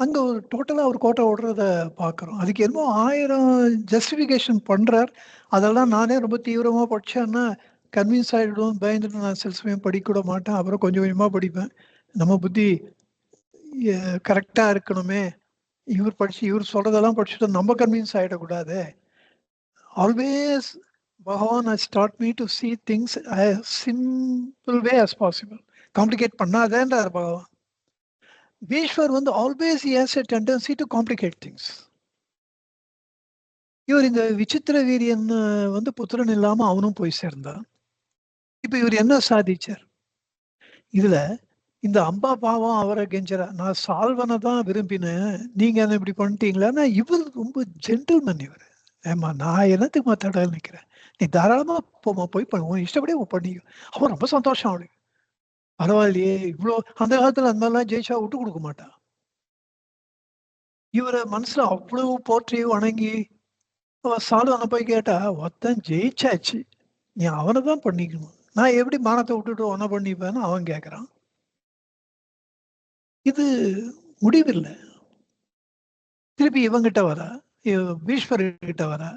அங்க ஒரு டோட்டலா அவர் கோட்டை விடுறத பார்க்குறோம். அதுக்கு என்னமோ 1000 ஜஸ்டிஃபிகேஷன் பண்றார். அதெல்லாம் நானே ரொம்ப தீவிரமா படிச்சேன்னா, கன்வின்ஸ் ஆயிடுவேன் பயந்துட்டு நான் சில சமயம் படிக்க கூட மாட்டேன். அப்புறம் கொஞ்சம் கொஞ்சமா படிப்பேன். நம்ம புத்தி கரெக்ட்டா இருக்கணுமே! இவர் சொல்றதெல்லாம் படிச்சுட்டு நம்ம கன்வின்ஸ் ஆயிடக்கூடாதே! Always Bhagavan has taught me to see things as simple way as possible. Complicate பண்ணாதேன்றார் பகவான். பீஷ்வர் வந்து always he has a tendency to complicate things. இவர் இந்த விசித்திர வீரியன் வந்து புத்திரன் இல்லாம அவனும் போய் சேர்ந்தான். இப்ப இவர் என்ன சாதிச்சார்? இதுல இந்த அம்பா பாவம் அவரை கெஞ்சரா, நான் சால்வனை தான் விரும்பினேன், நீங்க என்ன இப்படி பண்ணிட்டீங்களான்னா, இவர் ரொம்ப ஜென்டில்மேன் இவர். ஏமா நான் என்னத்துக்கு தடவை நிக்கிறேன், நீ தாராளமா போமா, போய் உன் இஷ்டப்படியே பண்ணிக்கோ. அவன் ரொம்ப சந்தோஷம் அவனுக்கு. பரவாயில்லையே, இவ்வளோ அந்த காலத்துல அந்த மாதிரிலாம் ஜெயிச்சா விட்டு கொடுக்க மாட்டான். இவரை மனசுல அவ்வளவு போற்றி வணங்கி சால்வனை போய் கேட்டா, ஒருத்தன் ஜெயிச்சாச்சு, நீ அவனை தான் பண்ணிக்கணும், நான் எப்படி மானத்தை விட்டுட்டு ஒன்ன பண்ணிப்பேன்னு அவன் கேட்கறான். இது முடிவில்லை. திருப்பி இவங்கிட்ட வரா, பீஷ்மர் கிட்ட வரா,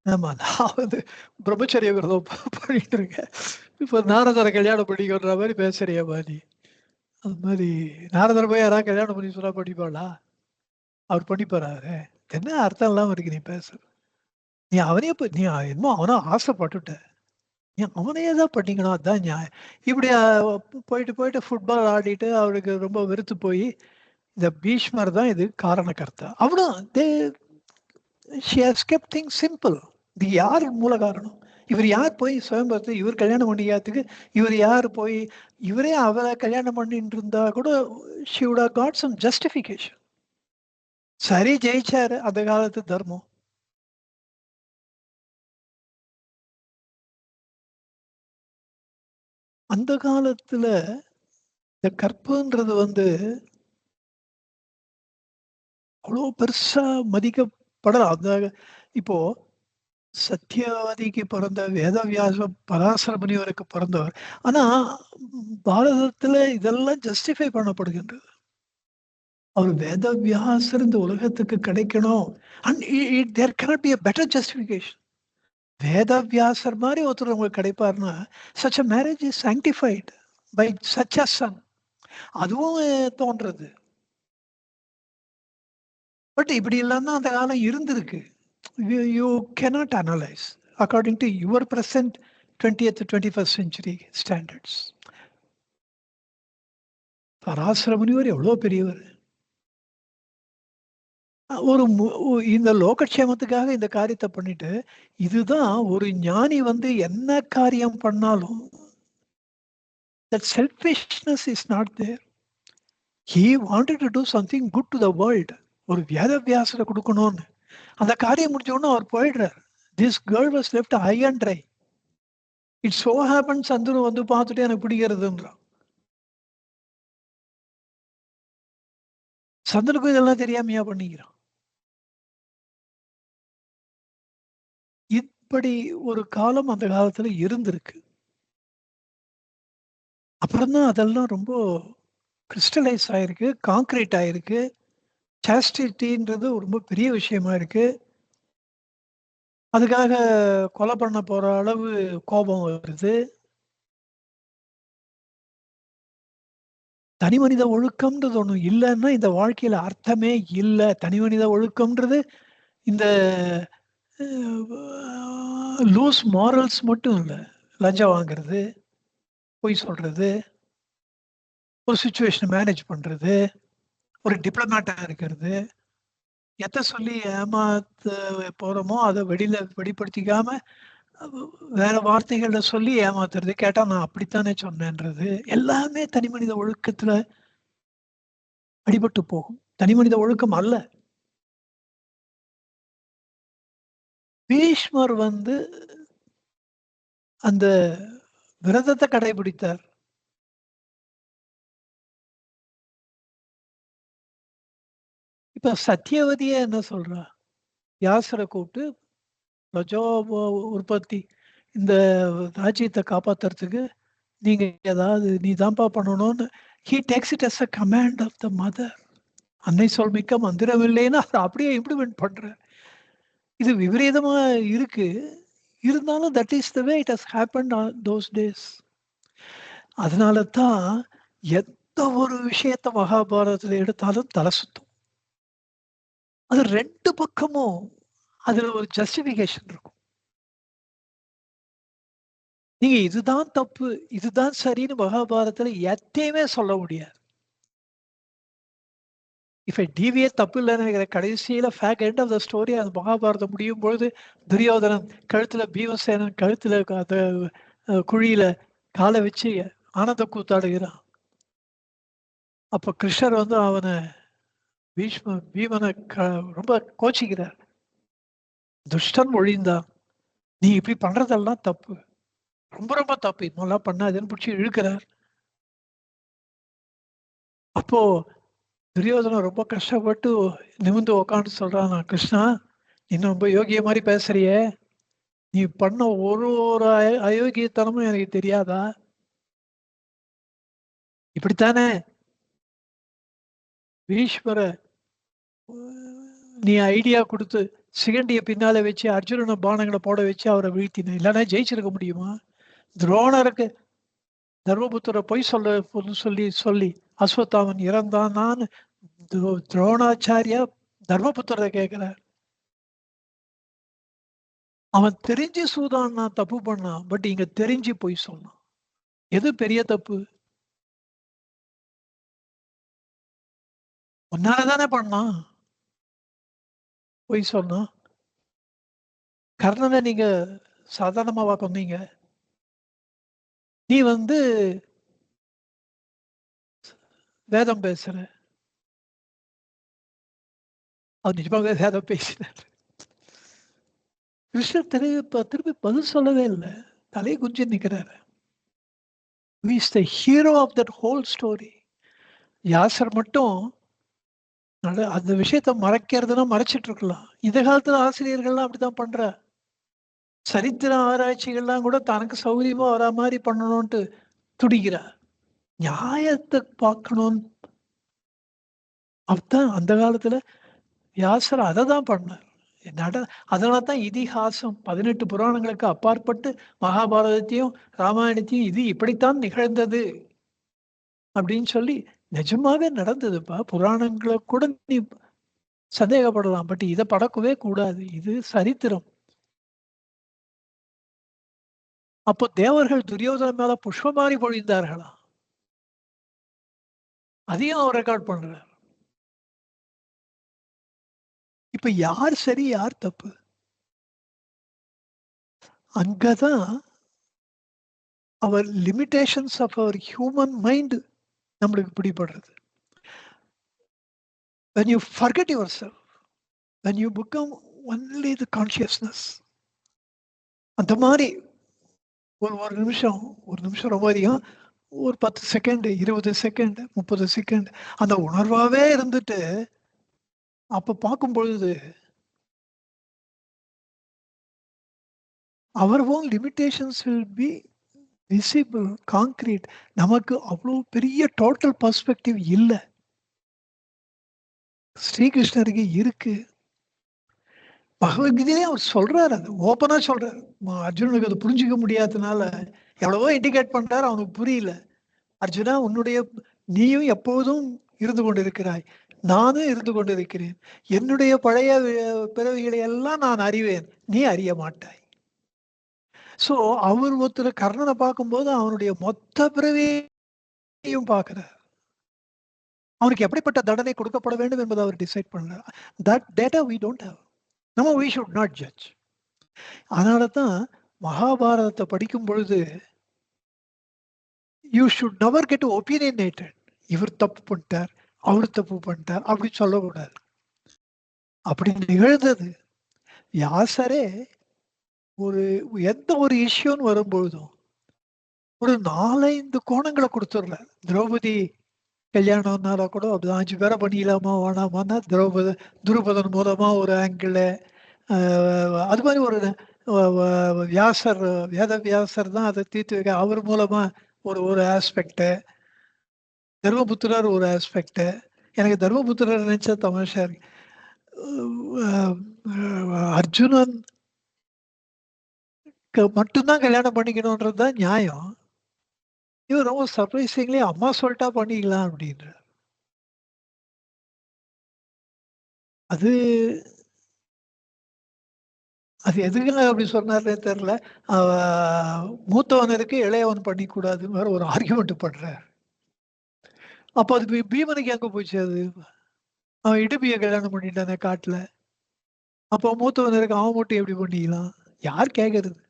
ஆமா நான் வந்து பிரம்மச்சரிய விரதம் பண்ணிட்டு இருக்கேன், இப்ப நாரதரை கல்யாணம் பண்ணிக்கிற மாதிரி பேசுறியப்பா நீ. அது மாதிரி நாரதரை போய் யாராவது கல்யாணம் பண்ணி சொன்னா பண்ணிப்பாளா? அவர் பண்ணிப்பாரு. என்ன அர்த்தம் இல்லாம இருக்கு நீ பேசுற. நீ அவனையே நீ என்னமோ அவனா ஆசைப்பட்டுட்ட, நீ அவனையே தான் பண்ணிக்கணும், அதுதான் நியாயம். இப்படி போயிட்டு போயிட்டு ஃபுட்பால் ஆடிட்டு அவருக்கு ரொம்ப வெறுத்து போய் இந்த பீஷ்மர் தான் இது காரணக்கர்த்தா. அவனும் she has kept things simple. இது யார் மூல காரணம்? இவர் யார் போய் சுயம்பரத்தை இவர் கல்யாணம் பண்ணிக்கிறதுக்கு, இவர் யார் போய் இவரே அவரை கல்யாணம் பண்ணிட்டு இருந்தா கூட she would have got some justification. சரி ஜெயிச்சாரு, அந்த காலத்து தர்மம். அந்த காலத்துல இந்த கற்புன்றது வந்து அவ்வளோ பெருசா மதிக்கப்படல. அந்த இப்போ சத்தியவதிக்கு பிறந்த வேதவியாசம் பராசர முனிவருக்கு பிறந்தவர். ஆனா பாரதத்துல இதெல்லாம் ஜஸ்டிஃபை பண்ணப்படுகின்றது. அவர் வேதவியாசர் இந்த உலகத்துக்கு கிடைக்கணும். And there cannot be a better justification. வேதவியாசர் மாதிரி ஒருத்தர் உங்களுக்கு கிடைப்பாருன்னா, such a marriage is sanctified by such a son. அதுவும் தோன்றது. பட் இப்படி எல்லாம் தான் அந்த காலம் இருந்திருக்கு. You cannot analyze according to your present 20th 21st century standards. Parasara முனிவர் எவ்வளவு பெரியவர். ஒரு இந்த லோகக்ஷேமத்துக்காக இந்த காரியத்தை பண்ணிட்டு, இதுதான் ஒரு ஞானி வந்து என்ன காரியம் பண்ணாலும் that selfishness is not there. He wanted to do something good to the world. ஒரு வேதவியாசரை கொடுக்கணும்னு அந்த காரியம் முடிஞ்ச உடனே அவர் போயிடுறார். This girl was left high and dry. It so happens Chandru வந்து பார்த்துட்டு எனக்கு பிடிக்கிறதுன்றான். சந்தனுக்கும் இதெல்லாம் தெரியாமையா பண்ணிக்கிறான். இப்படி ஒரு காலம் அந்த காலத்துல இருந்திருக்கு. அப்புறம் தான் அதெல்லாம் ரொம்ப கிறிஸ்டலைஸ் ஆயிருக்கு, கான்கிரீட் ஆயிருக்கு. சாஸ்டிட்டின்றது ரொம்ப பெரிய விஷயமா இருக்கு. அதுக்காக கொலை பண்ண போற அளவு கோபம் வருது. தனி மனித ஒழுக்கம்ன்றது ஒண்ணு இல்லைன்னா இந்த வாழ்க்கையில அர்த்தமே இல்லை. தனி மனித ஒழுக்கம்ன்றது இந்த லூஸ் மாரல்ஸ் மட்டும் இல்லை. லஞ்சம் வாங்குறது, பொய் சொல்றது, ஒரு சுச்சுவேஷனை மேனேஜ் பண்றது, ஒரு டிப்ளமேட்டா இருக்கிறது, எதை சொல்லி ஏமாத்த போறோமோ அதை வெளிப்படுத்திக்காம வேற வார்த்தைகள்ல சொல்லி ஏமாத்துறது, கேட்டா நான் அப்படித்தானே சொன்னேன்றது, எல்லாமே தனி மனித ஒழுக்கத்துல அடிபட்டு போகும். தனி மனித ஒழுக்கம் அல்ல. பீஷ்மர் வந்து அந்த விரதத்தை கடைபிடித்தார். இப்ப சத்தியவதியே என்ன சொல்றா? வியாசரை கூப்பிட்டு ரஜோ உற்பத்தி இந்த ராஜ்யத்தை காப்பாத்துறதுக்கு நீங்க ஏதாவது நீ தான்ப்பா பண்ணணும்னு he takes it as a command of the mother. அன்னை சொல் மிக்க மந்திரம் இல்லைன்னா அதை அப்படியே இம்ப்ளிமெண்ட் பண்ற. இது விபரீதமா இருக்கு. இருந்தாலும் that is the way it has happened on those days. அதனால தான் எந்த ஒரு விஷயத்த மகாபாரதத்துல எடுத்தாலும் தலை சுத்தும். அது ரெண்டு பக்கமும் அதுல ஒரு ஜஸ்டிபிகேஷன் இருக்கும். நீங்க இதுதான் தப்பு இதுதான் சரின்னு மகாபாரதத்துல எத்தையுமே சொல்ல முடியாது. இப்ப டிவியே தப்பு இல்லைன்னு நினைக்கிற கடைசியில ஃபேக் எண்ட் ஆஃப் த ஸ்டோரி அந்த மகாபாரதம் முடியும் பொழுது துரியோதனன் கழுத்துல பீமசேனன் கழுத்துல அந்த குழியில காலை வச்சு ஆனந்த கூத்தாடுகிறான். அப்ப கிருஷ்ணர் வந்து அவனை பீமனை ரொம்ப கோச்சிக்கிறார். துஷ்டன் ஒழிந்தான், நீ இப்படி பண்றதெல்லாம் தப்பு, ரொம்ப ரொம்ப தப்பு, இதெல்லாம் பண்ணாதுன்னு பிடிச்சி இழுக்கிறார். அப்போ துரியோதனன் ரொம்ப கஷ்டப்பட்டு நிமிந்து உக்காந்து சொல்றான், நான் கிருஷ்ணா இன்னும் ரொம்ப யோகிய மாதிரி பேசுறியே, நீ பண்ண ஒரு ஒரு அயோக்கியத்தனமும் எனக்கு தெரியாதா? இப்படித்தானே பீஷ்மர நீ ஐடியா கொடுத்து சிகண்டிய பின்னால வச்சு அர்ஜுனனை பானங்களை போட வச்சு அவரை வீழ்த்தின, இல்லைன்னா ஜெயிச்சிருக்க முடியுமா? துரோணருக்கு தர்மபுத்திர பொய் சொல்லி சொல்லி அஸ்வத்தாமன் இறந்தான் நான் துரோணாச்சாரியா தர்மபுத்திர கேட்கிறார். அவன் தெரிஞ்சு சூதான்னா தப்பு பண்ணான், பட் இங்க தெரிஞ்சு பொய் சொன்னான். எது பெரிய தப்பு? உன்னாலதானே பண்ணான் பொய் சொன்னான். கர்ணனை நீங்க சாதாரணமாவா கொன்னீங்க? நீ வந்து வேதம் பேசுற, அவர் நிஜமாவே வேதம் பேசினார். கிருஷ்ணர் திருப்பி பதில் சொல்லவே இல்லை, தலையை குஞ்சு நிற்கிறாரு. He is the hero of that whole story. Yasar மட்டும் அந்த விஷயத்த மறைக்கிறதுனா மறைச்சிட்டு இருக்கலாம். இந்த காலத்துல ஆசிரியர்கள்லாம் அப்படித்தான் பண்ற. சரித்திர ஆராய்ச்சிகள்லாம் கூட தனக்கு சௌகரியமா வரா மாதிரி பண்ணணும்ட்டு துடிக்கிறா. நியாயத்தை பார்க்கணும். அப்பதான் அந்த காலத்துல வியாசர் அதை தான் பண்ணார். அதனாலதான் இதிகாசம் 18 புராணங்களுக்கு அப்பாற்பட்டு மகாபாரதத்தையும் ராமாயணத்தையும் இது இப்படித்தான் நிகழ்ந்தது அப்படின்னு சொல்லி நிஜமாவே நடந்ததுப்பா. புராணங்களை கூட நீ சந்தேகப்படலாம், பட் இதை படக்கவே கூடாது, இது சரித்திரம். அப்போ தேவர்கள் துரியோதன மேல புஷ்பமாரி பொழிந்தார்களா? அதையும் அவர் ரெக்கார்ட் பண்றார். இப்ப யார் சரி யார் தப்பு? அங்கதான் அவர் லிமிடேஷன்ஸ் ஆஃப் அவர் ஹியூமன் மைண்ட் நம்மளுக்கு பிடிபடுறது. when you forget yourself, when you become only the consciousness, அந்த மாதிரி ஒரு நிமிஷம் ரொம்ப அதிகம், ஒரு 10 செகண்ட் 20 செகண்ட் 30 செகண்ட் அந்த உணர்வாவே இருந்துட்டு அப்ப பார்க்கும் பொழுது அவர் own limitations will be visible, concrete. நமக்கு அவ்வளோ பெரிய டோட்டல் பர்ஸ்பெக்டிவ் இல்லை, ஸ்ரீகிருஷ்ணருக்கு இருக்கு. பகவத்கீதையிலே அவர் சொல்றாரு, அது ஓப்பனா சொல்றாரு. அர்ஜுனனுக்கு அது புரிஞ்சுக்க முடியாததுனால எவ்வளவோ இண்டிகேட் பண்றாரு, அவனுக்கு புரியல. அர்ஜுனா, நீயும் எப்போதும் இருந்து கொண்டிருக்கிறாய், நானும் இருந்து கொண்டிருக்கிறேன், என்னுடைய பழைய பிறவிகளை எல்லாம் நான் அறிவேன், நீ அறிய மாட்டாய். சோ அவர் ஒருத்தர் கர்ணனை பார்க்கும்போது அவனுடைய மொத்த பிறவியையும் பார்க்கிறார். அவனுக்கு எப்படிப்பட்ட தண்டனை கொடுக்கப்பட வேண்டும் என்பதை அவர் டிசைட் பண்ணார். That data we don't have. நம்ம we should not judge. அதனால தான் மகாபாரதத்தை படிக்கும் பொழுது you should never get opinionated. இவர் தப்பு பண்ணிட்டார், அவர் தப்பு பண்ணிட்டார் அப்படி சொல்லக்கூடாது. அப்படி நிகழ்ந்தது. வியாசரே எந்த ஒரு இஷ்யூன்னு வரும்பொழுதும் ஒரு 4-5 கோணங்களை கொடுத்துடல. திரௌபதி கல்யாணம்னால கூட அப்படிதான் 5 பேரை பண்ணிக்கலாமா வேணாமான்னா துருபதன் மூலமா ஒரு ஆங்கிள், அது மாதிரி ஒரு வியாசர் வேத வியாசர் தான் அதை தீர்த்து வைக்க, அவர் மூலமா ஒரு ஆஸ்பெக்ட். தர்மபுத்திரர் ஒரு ஆஸ்பெக்ட். எனக்கு தர்மபுத்திரர் நினைச்சா தமாஷா இருக்கு. அர்ஜுனன் மட்டும்தான் கல்யாணம் பண்ணிக்கணும்ன்றது தான் நியாயம். இவர் ரொம்ப சர்ப்ரைசிங்லி அம்மா சொல்லிட்டா பண்ணிக்கலாம் அப்படின்ற. அது அது எதுக்குன்னு அப்படி சொன்னார்னே தெரியல. அவ மூத்தவன் இருக்கு, இளையவன் பண்ணிக்கூடாதுன்னு வேற ஒரு ஆர்குமெண்ட் பண்றார். அப்போ அது பீமனுக்கு எங்க போச்சு அது? அவன் இடுப்பிய கல்யாணம் பண்ணிட்டானே காட்டுல. அப்போ மூத்தவன் இருக்கு, அவன் மட்டும் எப்படி பண்ணிக்கலாம்? யார் கேட்கறது?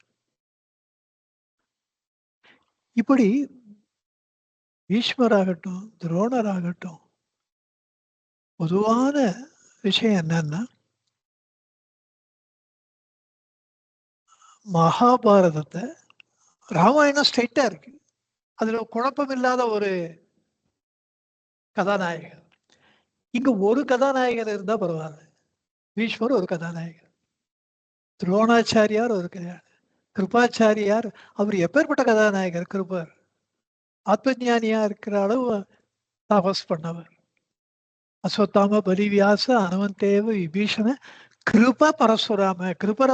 இப்படி பீஷ்மர் ஆகட்டும், துரோணர் ஆகட்டும், பொதுவான விஷயம் என்னன்னா, மகாபாரதத்தை ராமாயணம் ஸ்ட்ரைட்டா இருக்கு. அதுல குழப்பம் இல்லாத ஒரு கதாநாயகர். இங்க ஒரு கதாநாயகர் இருந்தா பரவாயில்ல. பீஷ்மர் ஒரு கதாநாயகர், துரோணாச்சாரியார் ஒரு கதாநாயகர், கிருபாச்சாரியார். அவர் எப்பேற்பட்ட கதாநாயகர்! கிருபர் ஆத்மஞானியா இருக்கிற அளவு தபஸ் பண்ணவர். அஸ்வத்தாம, பலிவியாச, அனுமந்தேவ, விபீஷண, கிருப பரசுராம. கிருபர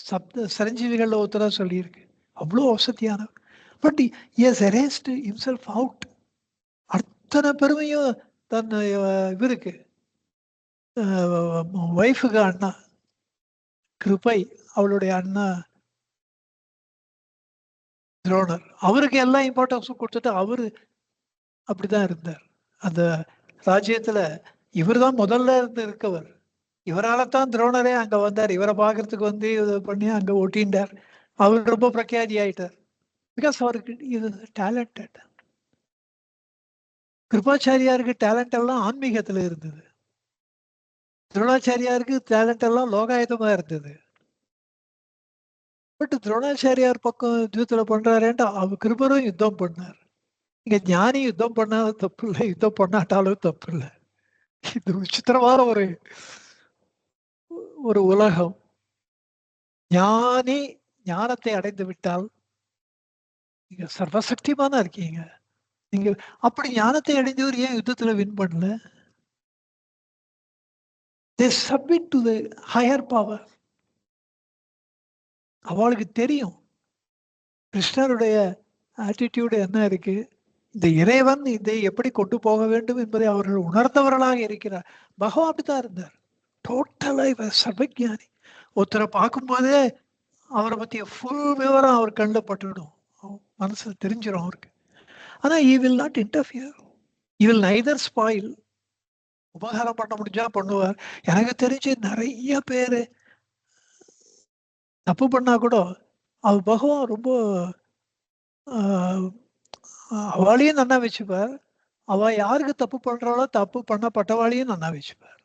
சப்த சிரஞ்சீவிகள்ல ஒருத்தரா சொல்லியிருக்கு. அவ்வளோ வசதியானவர். But has erased himself out. அத்தனை பெருமையும் தன் இவருக்கு ஒய்ஃபுக்கு அண்ணா கிருபை, அவளுடைய அண்ணா துரோணர், அவருக்கு எல்லா இம்பார்ட்டன்ஸும் கொடுத்துட்டு அவரு அப்படிதான் இருந்தார். அந்த ராஜ்யத்துல இவர் தான் முதல்ல இருந்து இருக்கவர். இவரால தான் துரோணரே அங்க வந்தார். இவரை பார்க்கறதுக்கு வந்து இது பண்ணி அங்க ஒட்டிண்டார். அவர் ரொம்ப பிரఖ్యాதி ஆயிட்டார். பிகாஸ் அவருக்கு இது டேலண்டட். கிருபாச்சாரியாருக்கு டேலண்ட் எல்லாம் ஆன்மீகத்துல இருந்தது. துரோணாச்சாரியாருக்கு டேலண்ட் எல்லாம் லோகாயுதமா இருந்தது. பட் துரோணாச்சாரியார் பக்கம் யுத்தத்துல பண்றாருன்ட்டு அவர் கிருபரும் யுத்தம் பண்ணார். இங்க ஞானி யுத்தம் பண்ணாத தப்பு இல்லை, யுத்தம் பண்ணாட்டாலும் தப்பு இல்லை. இது விசித்திரமான ஒரு ஒரு உலகம். ஞானி ஞானத்தை அடைந்து விட்டால் நீங்க சர்வசக்திமானா இருக்கீங்க. நீங்க அப்படி ஞானத்தை அடைந்தவர் ஏன் யுத்தத்துல வின் பண்ணல? They submit to the higher power. அவளுக்கு தெரியும் கிருஷ்ணருடைய ஆட்டிடியூடு என்ன இருக்கு. இந்த இறைவன் இதை எப்படி கொண்டு போக வேண்டும் என்பதை அவர்கள் உணர்ந்தவர்களாக இருக்கிறார். பகவான் அப்படித்தான் இருந்தார். டோட்டலா இவர் சர்வஜானி. ஒருத்தரை பார்க்கும்போதே அவரை பத்திய ஃபுல் விவரம் அவர் கண்ணில் பட்டுவிடும், மனசுல தெரிஞ்சிடும் அவருக்கு. ஆனா he will not interfere. he will neither spoil. உபகாரம் பண்ண முடிஞ்சா பண்ணுவார். எனக்கு தெரிஞ்சு நிறைய பேரு தப்பு பண்ணா கூட அவர் பகவான் ரொம்ப அவளையும் நன்னா வச்சுப்பார். அவ யாருக்கு தப்பு பண்றாளோ தப்பு பண்ணப்பட்டவாளையும் நன்னா வச்சுப்பார்.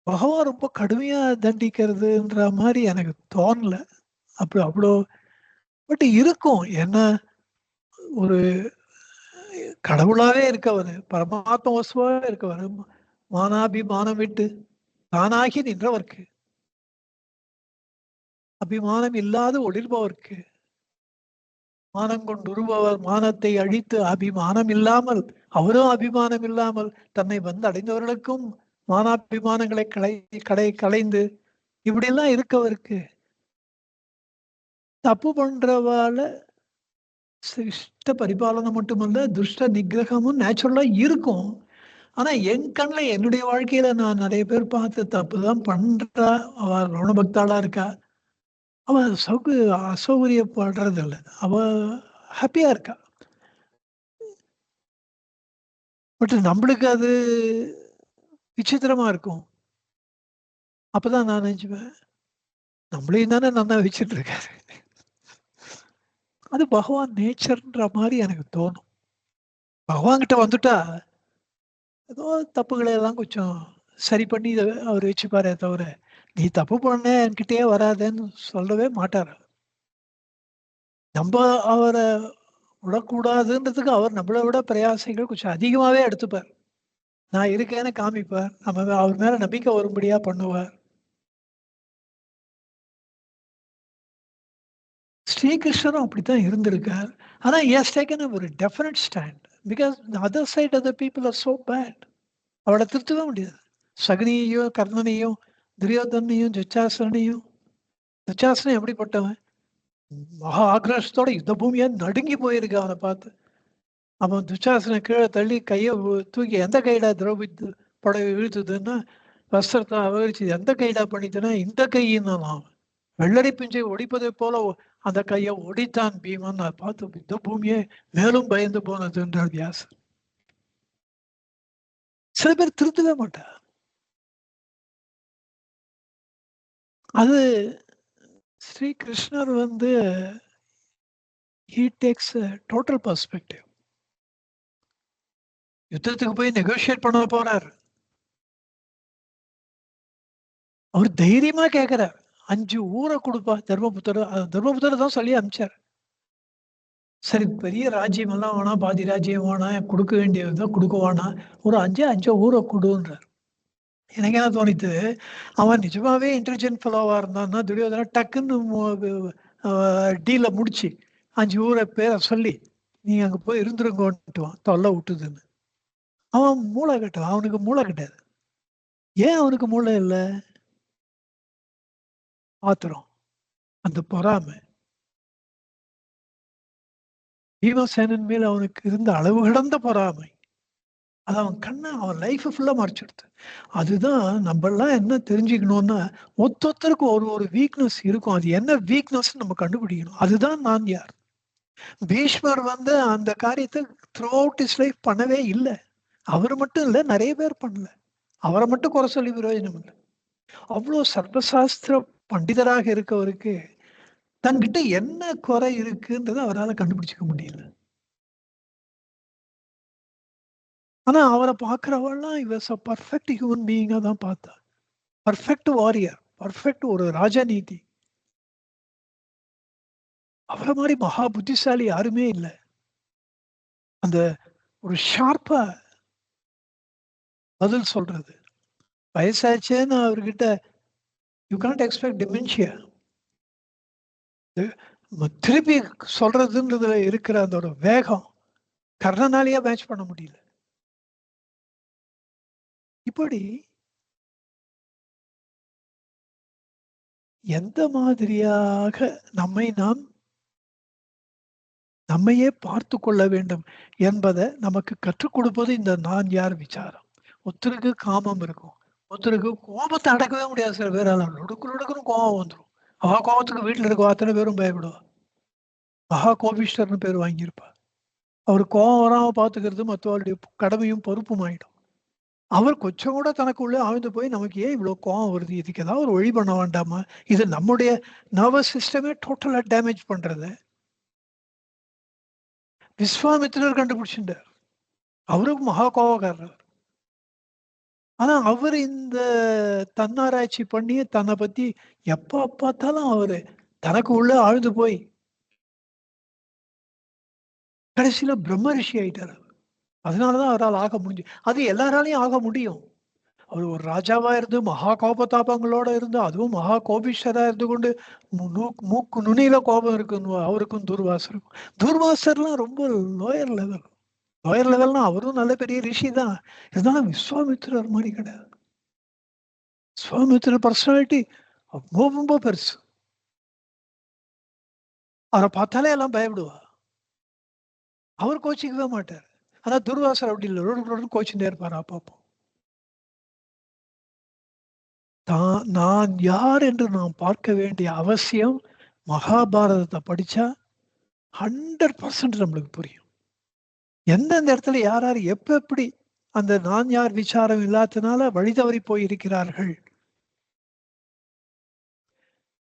பகவான் ரொம்ப கடுமையா தண்டிக்கிறதுன்ற மாதிரி எனக்கு தோணல. அப்படி அவ்வளோ பட் இருக்கும். என்ன ஒரு கடவுளாவே இருக்கவர், பரமாத்ம வசுவாவே இருக்கவர், மானாபிமானம் விட்டு தானாகி நின்றவர்க்கு, அபிமானம் இல்லாது ஒளிர்பவர்க்கு, மானம் கொண்டுருபவர் மானத்தை அழித்து அபிமானம் இல்லாமல், அவரும் அபிமானம் இல்லாமல் தன்னை வந்து அடைந்தவர்களுக்கும் மானாபிமானங்களை களைந்து இப்படி எல்லாம் இருக்கவருக்கு தப்பு பண்றவால சிஷ்ட பரிபாலனம் மட்டுமல்ல துஷ்ட நிகிரகமும் நேச்சுரலா இருக்கும். ஆனா என் கண்ணில் என்னுடைய வாழ்க்கையில நான் நிறைய பேர் பார்த்து தப்புதான் பண்றா, அவ ரவண பக்தாளா இருக்கா, அவ அசௌகரியப்படுறது இல்லை, அவ ஹாப்பியா இருக்கா. பட் நம்மளுக்கு அது விசித்திரமா இருக்கும். அப்பதான் நான் நினைச்சுப்பேன், நம்மளையும் தானே நல்லா வச்சுட்டு இருக்காரு. அது பகவான் நேச்சர்ன்ற மாதிரி எனக்கு தோணும். பகவான் கிட்ட வந்துட்டா ஏதோ தப்புகளை எல்லாம் கொஞ்சம் சரி பண்ணி அவர் வச்சுப்பாரே தவிர, நீ தப்பு பண்ண என்கிட்டயே வராதேன்னு சொல்லவே மாட்டார். நம்ம அவரை விடக்கூடாதுன்றதுக்கு அவர் நம்மளை விட பிரயாசங்கள் கொஞ்சம் அதிகமாவே எடுத்துப்பார். நான் இருக்கேன்னு காமிப்பார். நம்ம அவர் மேல நம்பிக்கை வரும்படியா பண்ணுவார். ஸ்ரீகிருஷ்ணரும் அப்படித்தான் இருந்திருக்கார். ஆனா எஸ் டேக்கன் ஒரு definite stand. Because other side of the people are so bad. அவளை திருத்தவே முடியாது. சகுனியையும் கர்ணனையும் துரியோதனையும் துச்சாசனம் எப்படிப்பட்டவன்? மகா ஆக்ரோஷத்தோட யுத்த பூமியா நடுங்கி போயிருக்கு அவனை பார்த்து. அவன் துச்சாசனை கீழே தள்ளி கையை தூக்கி, எந்த கைடா திரௌபதி புடவை வீழ்த்துதுன்னா வஸ்திரத்தை அபகரிச்சு எந்த கைடா பண்ணிட்டுன்னா இந்த கையும் தான் அவன். வெள்ளரி பிஞ்சை ஒடிப்பதை போல அந்த கையை ஒடித்தான் பீமன். அதை பார்த்து யுத்த பூமியே மேலும் பயந்து போனது என்றார் வியாசர். சில பேர் திருத்தவே மாட்டார். அது ஸ்ரீ கிருஷ்ணர் வந்து he takes a total perspective. யுத்தத்துக்கு போய் நெகோசியேட் பண்ண போறாரு. அவர் தைரியமா கேட்கிறார், 5 ஊரை கொடுப்பா தர்மபுத்திர தான் சொல்லி அனுப்பிச்சார். சரி, பெரிய ராஜ்யம் எல்லாம் வேணா, பாதி ராஜ்யம் வேணா, கொடுக்க வேண்டியதுதான் கொடுக்குவானா, ஒரு 5 ஊரை கொடுன்றார். எனக்கு என்ன தோணித்து, அவன் நிஜமாவே இன்டெலிஜென்ட் ஃபெலோவா இருந்தான்னா துரியோதனா டக்குன்னு டீல முடிச்சு 5 ஊரை பேரை சொல்லி நீங்க அங்க போய் இருந்துருங்கோன்ட்டுவான், தொல்லை விட்டுதுன்னு. அவன் மூளை கட்டவன், அவனுக்கு மூளை கிடையாது. ஏன் அவனுக்கு மூளை இல்லை? ஆத்திரம், அந்த பொறாமை. பீமசேனன் மேல் அவனுக்கு இருந்த அளவு கடந்த பொறாமை, அது அவன் கண்ணை, அவன் லைஃப் ஃபுல்லா மறைச்சிடுது. அதுதான் நம்ம எல்லாம் என்ன தெரிஞ்சுக்கணும்னா, ஒத்தொத்தருக்கு ஒரு வீக்னஸ் இருக்கும். அது என்ன வீக்னஸ் நம்ம கண்டுபிடிக்கணும். அதுதான் நான் யார். பீஷ்மர் வந்து அந்த காரியத்தை த்ரூ அவுட் இஸ் லைஃப் பண்ணவே இல்லை. அவர் மட்டும் இல்லை, நிறைய பேர் பண்ணல. அவரை மட்டும் குறை சொல்லி பிரயோஜனம் இல்லை. அவ்வளோ சர்வசாஸ்திர பண்டிதராக இருக்கவருக்கு தன்கிட்ட என்ன குறை இருக்குன்றதை அவரால் கண்டுபிடிச்சிக்க முடியல. ஆனா அவரை பார்க்கிறவெல்லாம் இவர்ஸ் அ பர்ஃபெக்ட் ஹியூமன் பீயிங்கா தான் பார்த்தா. பர்ஃபெக்ட் வாரியர், பர்ஃபெக்ட் ஒரு ராஜநீதி. அவரை மாதிரி மகா புத்திசாலி யாருமே இல்லை. அந்த ஒரு ஷார்ப்பா பதில் சொல்றது. வயசாச்சேன்னு அவர்கிட்ட யூ கான்ட் எக்ஸ்பெக்ட் டிமென்ஷியா. திருப்பி சொல்றதுன்றதுல இருக்கிற அந்த ஒரு வேகம் கர்ணனாலேயே மேட்ச் பண்ண முடியல. இப்படி எந்த மாதிரியாக நம்மையே பார்த்து கொள்ள வேண்டும் என்பதை நமக்கு கற்றுக் கொடுப்பது இந்த நான் யார் விசாரம். ஒருத்தருக்கு காமம் இருக்கும், ஒருத்தருக்கு கோபத்தை அடக்கவே முடியாது. சில பேரால லுடுக்குன்னு கோபம் வந்துடும். கோபத்துக்கு வீட்டில் இருக்கோம் அத்தனை பேரும் பயப்படுவா. மகா கோபிஷ்டர்னு பேர் வாங்கியிருப்பா. அவர் கோபம் வராம பார்த்துக்கிறது மற்றவருடைய கடமையும் பொறுப்பும் ஆயிடும். அவர் கொஞ்சம் கூட தனக்குள்ளே ஆழ்ந்து போய் நமக்கு ஏன் இவ்வளோ கோவம் வருது, இதுக்கு ஏதாவது ஒரு வழி பண்ண வேண்டாமா, இது நம்முடைய நர்வஸ் சிஸ்டமே டோட்டலா டேமேஜ் பண்றது. விஸ்வாமித்திரர் கண்டுபிடிச்சுட்டார். அவருக்கு மகா கோபக்காரர். ஆனா அவர் இந்த தன்னாராய்ச்சி பண்ணி தன்னை பத்தி எப்ப பார்த்தாலும் அவரு தனக்கு உள்ள ஆழ்ந்து போய் கடைசியில பிரம்ம ரிஷி ஆயிட்டார். அதனாலதான் அவரால் ஆக முடிஞ்சு. அது எல்லாராலையும் ஆக முடியும். அவர் ஒரு ராஜாவா இருந்து மகா கோபதாபங்களோட இருந்து, அதுவும் மகா கோபிஷ்டரா இருந்து கொண்டு மூக்கு நுனியில கோபம் இருக்கு அவருக்கும் துர்வாசருக்கும். துர்வாசர்லாம் ரொம்ப லோயர் லெவல். லோயர் லெவல்னா அவரும் நல்ல பெரிய ரிஷி தான். இருந்தாலும் விஸ்வாமித்திரர் மாதிரி கிடையாது. விஸ்வாமித்திர பர்சனாலிட்டி ரொம்ப ரொம்ப பெருசு. அவரை பார்த்தாலே எல்லாம் பயப்படுவா. அவர் கோச்சிக்கவே மாட்டார். ஆனா துர்வாசர் அப்படி இல்லை, கோச்சிட்டே இருப்பார் அப்பப்போ. நான் யார் என்று நாம் பார்க்க வேண்டிய அவசியம் மகாபாரதத்தை படிச்சா 100% நம்மளுக்கு புரியும். எந்தெந்த இடத்துல யார் யார் எப்படி அந்த நான் யார் விசாரம் இல்லாதனால வழிதவறி போய் இருக்கிறார்கள்.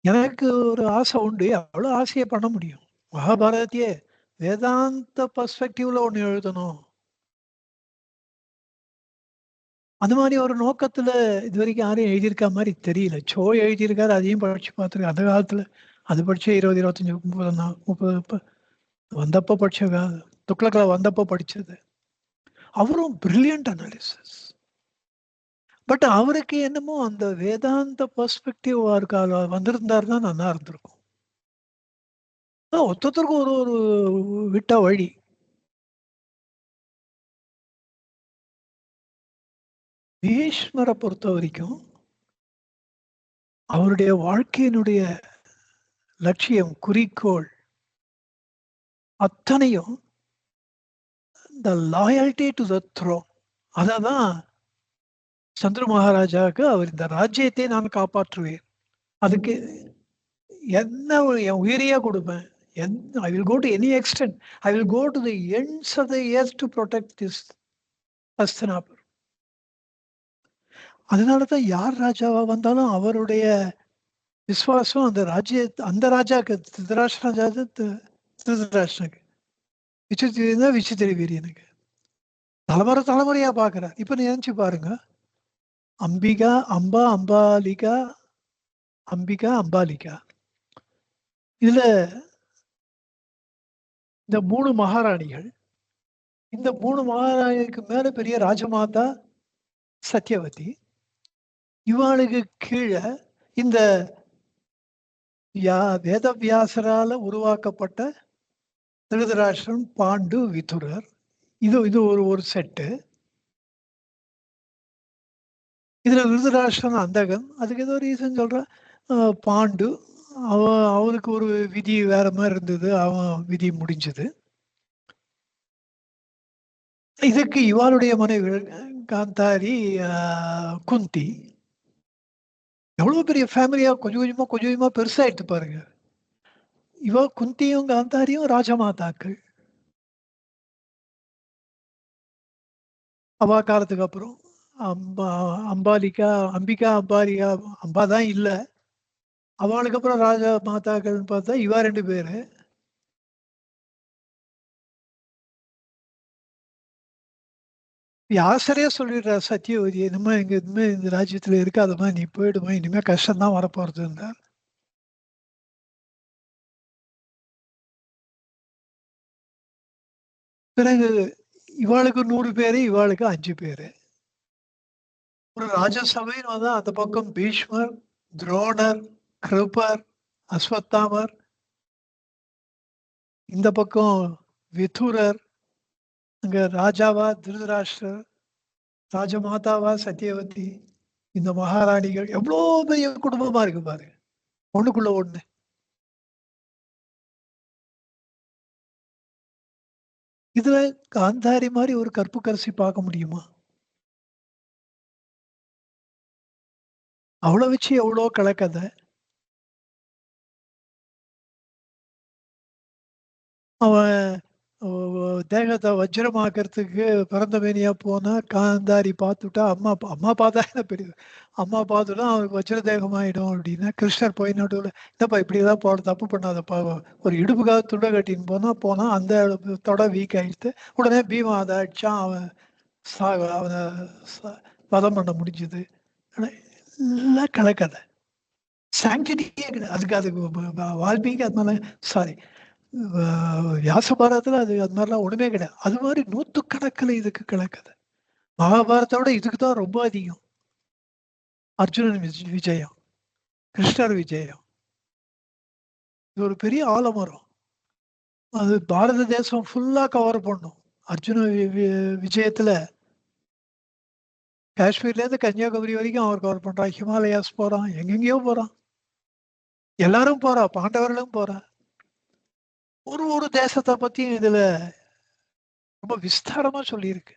எனக்கு ஒரு ஆசை உண்டு, அவ்வளவு ஆசையை பண்ண முடியும். மகாபாரதத்தையே வேதாந்த பர்ஸ்பெக்டிவ்ல ஒண்ணு எழுதணும். அந்த மாதிரி ஒரு நோக்கத்துல இது வரைக்கும் யாரும் எழுதியிருக்கா மாதிரி தெரியல. சோ எழுதியிருக்காரு, அதையும் படிச்சு பார்த்துருக்கேன். அந்த காலத்துல அது படிச்சு 20, 25, 30 வந்தப்போ படிச்ச துக்ளக்ல வந்தப்போ படிச்சது. அவரும் பிரில்லியன்ட் அனாலிசிஸ். பட் அவருக்கு என்னமோ அந்த வேதாந்த பெர்ஸ்பெக்டிவ் வந்திருந்தாருன்னா நல்லா இருந்திருக்கும். ஒருத்தருக்கும் ஒரு விட்ட வழி. பீஷ்மரை பொறுத்த வரைக்கும் அவருடைய வாழ்க்கையினுடைய லட்சியம், குறிக்கோள் அத்தனையும் த லாயல்டி டு த த்ரோன். அததான் சந்திர மகாராஜாவுக்கு அவர் இந்த ராஜ்யத்தை நான் காப்பாற்றுவேன், அதுக்கு என்ன என் உயிரையே கொடுப்பேன், I will go to any extent. I will go to the ends of the earth to protect this Hastinapur. அதனாலதான் யார் ராஜாவா வந்தாலும் அவருடைய விசுவாசம் அந்த ராஜாக்கு, திருதராஷ்டிரனுக்கு விசித்திர வீரியனுக்கு தலைமுறையா பாக்குறார். இப்ப நினைச்சு பாருங்க, அம்பிகா அம்பாலிகா இதுல இந்த 3 மகாராணிகள், இந்த 3 மகாராணிகளுக்கு மேல பெரிய ராஜமாதா சத்யவதி, இவாளுக்கு கீழே இந்த வேதவியாசரால உருவாக்கப்பட்ட திருதராஷ்டிரன், பாண்டு, விதுரர். இது ஒரு செட்டு. இதுல விருதராஷ்டிரன் அந்தகன், அதுக்கு ஏதோ ரீசன் சொல்ற. பாண்டு அவனுக்கு ஒரு விதி வேற மாதிரி இருந்தது, அவன் விதி முடிஞ்சது. இதுக்கு இவாளுடைய மனைவி காந்தாரி, குந்தி. எவ்வளவு பெரிய ஃபேமிலியா கொஞ்சம் கொஞ்சமா பெருசா எடுத்து பாருங்க. இவ குந்தியும் காந்தாரியும் ராஜமாதாக்கள். அவா காலத்துக்கு அப்புறம் அம்பிகா அம்பா தான் இல்ல. அவளுக்கு அப்புறம் ராஜா மாதாக்கள்னு பார்த்தா இவா 2 பேரு. வியாசரே சொல்லிடுற சத்தியவதி, இனிமே இந்த ராஜ்யத்துல இருக்காதமா, நீ போயிடுமா, இனிமே கஷ்டம்தான் வரப்போறது. பிறகு இவாளுக்கு 100 பேரு, இவாளுக்கு 5 பேரு. ஒரு ராஜசபைன்னு வந்தா அந்த பக்கம் பீஷ்மர், துரோணர், கிருபர், அஸ்வத்தாமர், இந்த பக்கம் விதுரர், அங்க ராஜாவா திருதராஷ்டிரர், ராஜமாதாவா சத்யவதி, இந்த மகாராணிகள். எவ்வளோ பெரிய குடும்பமா இருக்கு பாரு, ஒண்ணுக்குள்ள ஒண்ணு. இதுல காந்தாரி மாதிரி ஒரு கற்புக்கரசி பார்க்க முடியுமா? அவ்வளோ வச்சு எவ்வளோ கலக்கதை. அவன் தேகத்தை வஜ்ரமாக்கிறதுக்கு பிறந்த மேனியா போனா காந்தாரி பார்த்துட்டா, அம்மா பார்த்தா என்ன பெரிய, அம்மா பார்த்துட்டா அவனுக்கு வஜ்ர தேகம் ஆயிடும் அப்படின்னா, கிருஷ்ணர் போய் நடுவில் என்னப்பா இப்படிதான் போட, தப்பு பண்ணாதப்பா, ஒரு இடுப்புக்காக துண்டை கட்டின்னு போனா அந்த தொட வீக் ஆயிடுத்து. உடனே பீமா அதை அடிச்சான், அவனை வதம் பண்ண முடிஞ்சது. எல்லாம் கலக்கதை, சாங்டிட்டியே கிடையாது அதுக்கு வால்மீகி அதனால சாரி வியாசபாரதத்துல அது மாதிரிலாம் ஒண்ணுமே கிடையாது. அது மாதிரி 100கணக்கில் இதுக்கு கலக்குது. மகாபாரதோட இதுக்கு தான் ரொம்ப அதிகம். அர்ஜுனன் விஜயம், கிருஷ்ணர் விஜயம், இது ஒரு பெரிய ஆலமரம். அது பாரத தேசம் ஃபுல்லா கவர் பண்ணும். அர்ஜுன விஜயத்துல காஷ்மீர்ல இருந்து கன்னியாகுமரி வரைக்கும் அவர் கவர் பண்றான். ஹிமாலயாஸ் போறான், எங்கெங்கயோ போறான், எல்லாரும் போறா, பாண்டவர்களும் போறா. ஒரு தேசத்தை பத்தியும் இதுல ரொம்ப விஸ்தாரமா சொல்லியிருக்கு.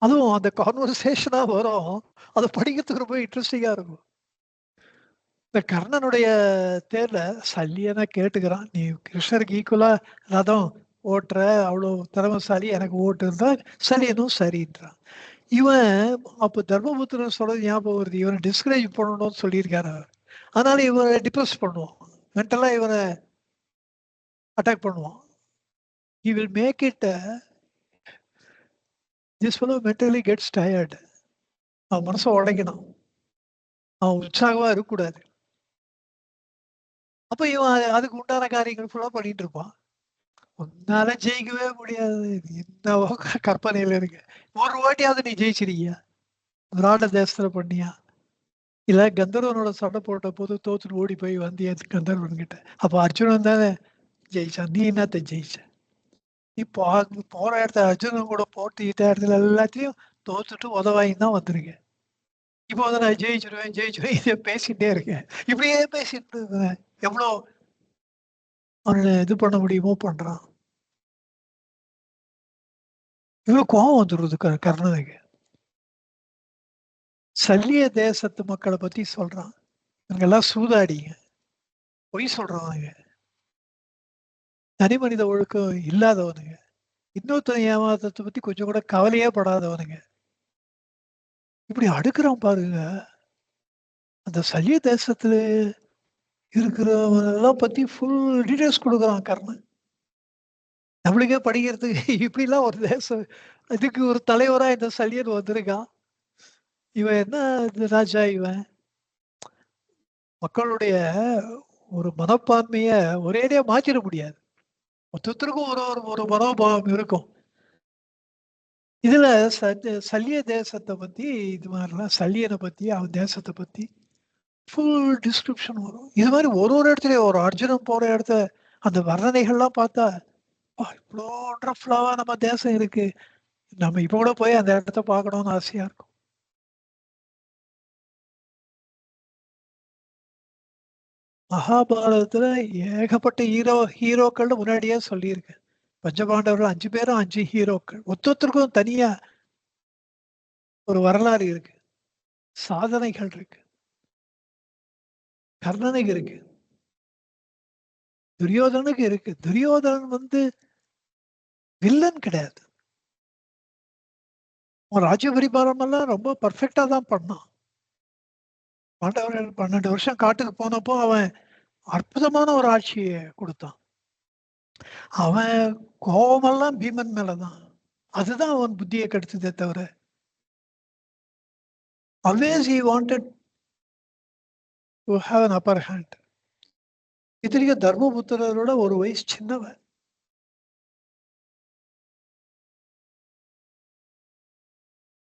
அதுவும் அந்த கான்வர்சேஷனா வரும், அதை படிக்கிறதுக்கு ரொம்ப இன்ட்ரெஸ்டிங்கா இருக்கும். இந்த கர்ணனுடைய தேர்ல சல்லியனா கேட்டுக்கிறான், நீ கிருஷ்ணருக்கு ஈக்குவலா ரதம் ஓட்டுற, அவ்வளவு திறமசாலி, எனக்கு ஓட்டுறா. சல்லியனும் சரின்றான். இவன் அப்ப தர்மபுத்திரன் சொல்றது ஞாபகம் வருது, இவனை டிஸ்கரேஜ் பண்ணணும்னு சொல்லியிருக்காரு அவர். அதனால இவனை டிப்ரெஸ் பண்ணுவான், மென்டலா இவனை அட்டாக் பண்ணுவான். he will make it this fellow mentally gets tired. அவன் மனசை உடைக்கணும், அவன் உற்சாகமா இருக்கக்கூடாது. அப்ப இவன் அதுக்கு உண்டான காரியங்கள் ஃபுல்லா பண்ணிட்டு இருப்பான். உன்னால ஜெயிக்கவே முடியாது, என்னவோ கற்பனையில இருக்கு. ஒரு வாட்டியாவது நீ ஜெயிச்சிருக்கியா? விராட தேசத்துல பண்ணியா? இல்ல கந்தர்வனோட சண்டை போட்ட போது தோத்துட்டு ஓடி போய் வந்தியா கந்தர்வன் கிட்ட? அப்ப அர்ஜுனன் தானே ஜெயிச்சான், நீ என்னத்த ஜெயிச்ச? நீ போற இடத்துல அர்ஜுனன் கூட போட்டிட்ட இடத்துல எல்லாத்தையும் தோத்துட்டு உதவாயும் தான் வந்துருங்க. இப்போ வந்து நான் ஜெயிச்சிருவேன் இதை பேசிட்டே இருக்கேன். இப்படியே பேசிட்டு இருக்கேன். எவ்வளோ அவனை இது பண்ண முடியுமோ பண்றான். இவ்வளவு கோபம் வந்துடுறது கர்ணனுக்கு. சல்லிய தேசத்து மக்களை பத்தி சொல்றான். இவங்கெல்லாம் சூதாடிங்க, பொய் சொல்றவனுங்க, தனி மனித ஒழுக்கம் இல்லாதவனுங்க, இன்னொருத்தன் ஏமாத்தத்தை பத்தி கொஞ்சம் கூட கவலையே படாதவனுங்க. இப்படி அடுக்குறான் பாருங்க. அந்த சல்லிய தேசத்துல இருக்கிறவனெல்லாம் பத்தி ஃபுல் டீடைல்ஸ் கொடுக்குறான் கர்ணன். நம்மளுக்கே படிக்கிறதுக்கு இப்படிலாம் ஒரு தேசம், இதுக்கு ஒரு தலைவரா இந்த சல்லியன் வந்திருக்கான். இவன் என்ன இந்த ராஜா இவன்? மக்களுடைய ஒரு மனப்பான்மைய ஒரேடியா மாற்றிட முடியாது. மொத்தத்திற்கும் ஒரு ஒரு ஒரு மனோபாவம் இருக்கும். இதுல சல்லிய தேசத்தை பத்தி, இது மாதிரிலாம் சல்லியனை பத்தி, அவன் தேசத்தை பத்தி ஃபுல் டிஸ்கிரிப்ஷன் வரும். இது மாதிரி ஒரு ஒரு இடத்துலயும் ஒரு அர்ஜுனன் போற இடத்த அந்த வர்ணனைகள்லாம் பார்த்தா இவ்வளோ ஒண்டர்ஃபுல்லாவா நம்ம தேசம் இருக்கு, நம்ம இப்ப கூட போய் அந்த இடத்த பார்க்கணும்னு ஆசையா இருக்கும். மகாபாரதத்துல ஏகப்பட்ட ஹீரோக்கள் முன்னாடியே சொல்லியிருக்கேன். பஞ்சபாண்டவர்கள் 5 பேரும் 5 ஹீரோக்கள். ஒத்தொத்தருக்கும் தனியா ஒரு வரலாறு இருக்கு, சாதனைகள் இருக்கு. கர்ணனுக்கு இருக்கு, துரியோதனுக்கு இருக்கு. துரியோதனன் வந்து வில்லன் கிடையாது. அவன் ராஜ்ய பரிபாலம் எல்லாம் ரொம்ப பர்ஃபெக்டா தான் பண்ணான். பாண்டவர்கள் 12 வருஷம் காட்டுக்கு போனப்போ அவன் அற்புதமான ஒரு ஆட்சியை கொடுத்தான். அவன் கோபமெல்லாம் பீமன் மேலதான். அதுதான் அவன் புத்தியை கெடுத்ததே தவிர, always he wanted to have an upper hand. இத்தனைக்கும் தர்மபுத்திரரோட ஒரு வயசு சின்னவன்.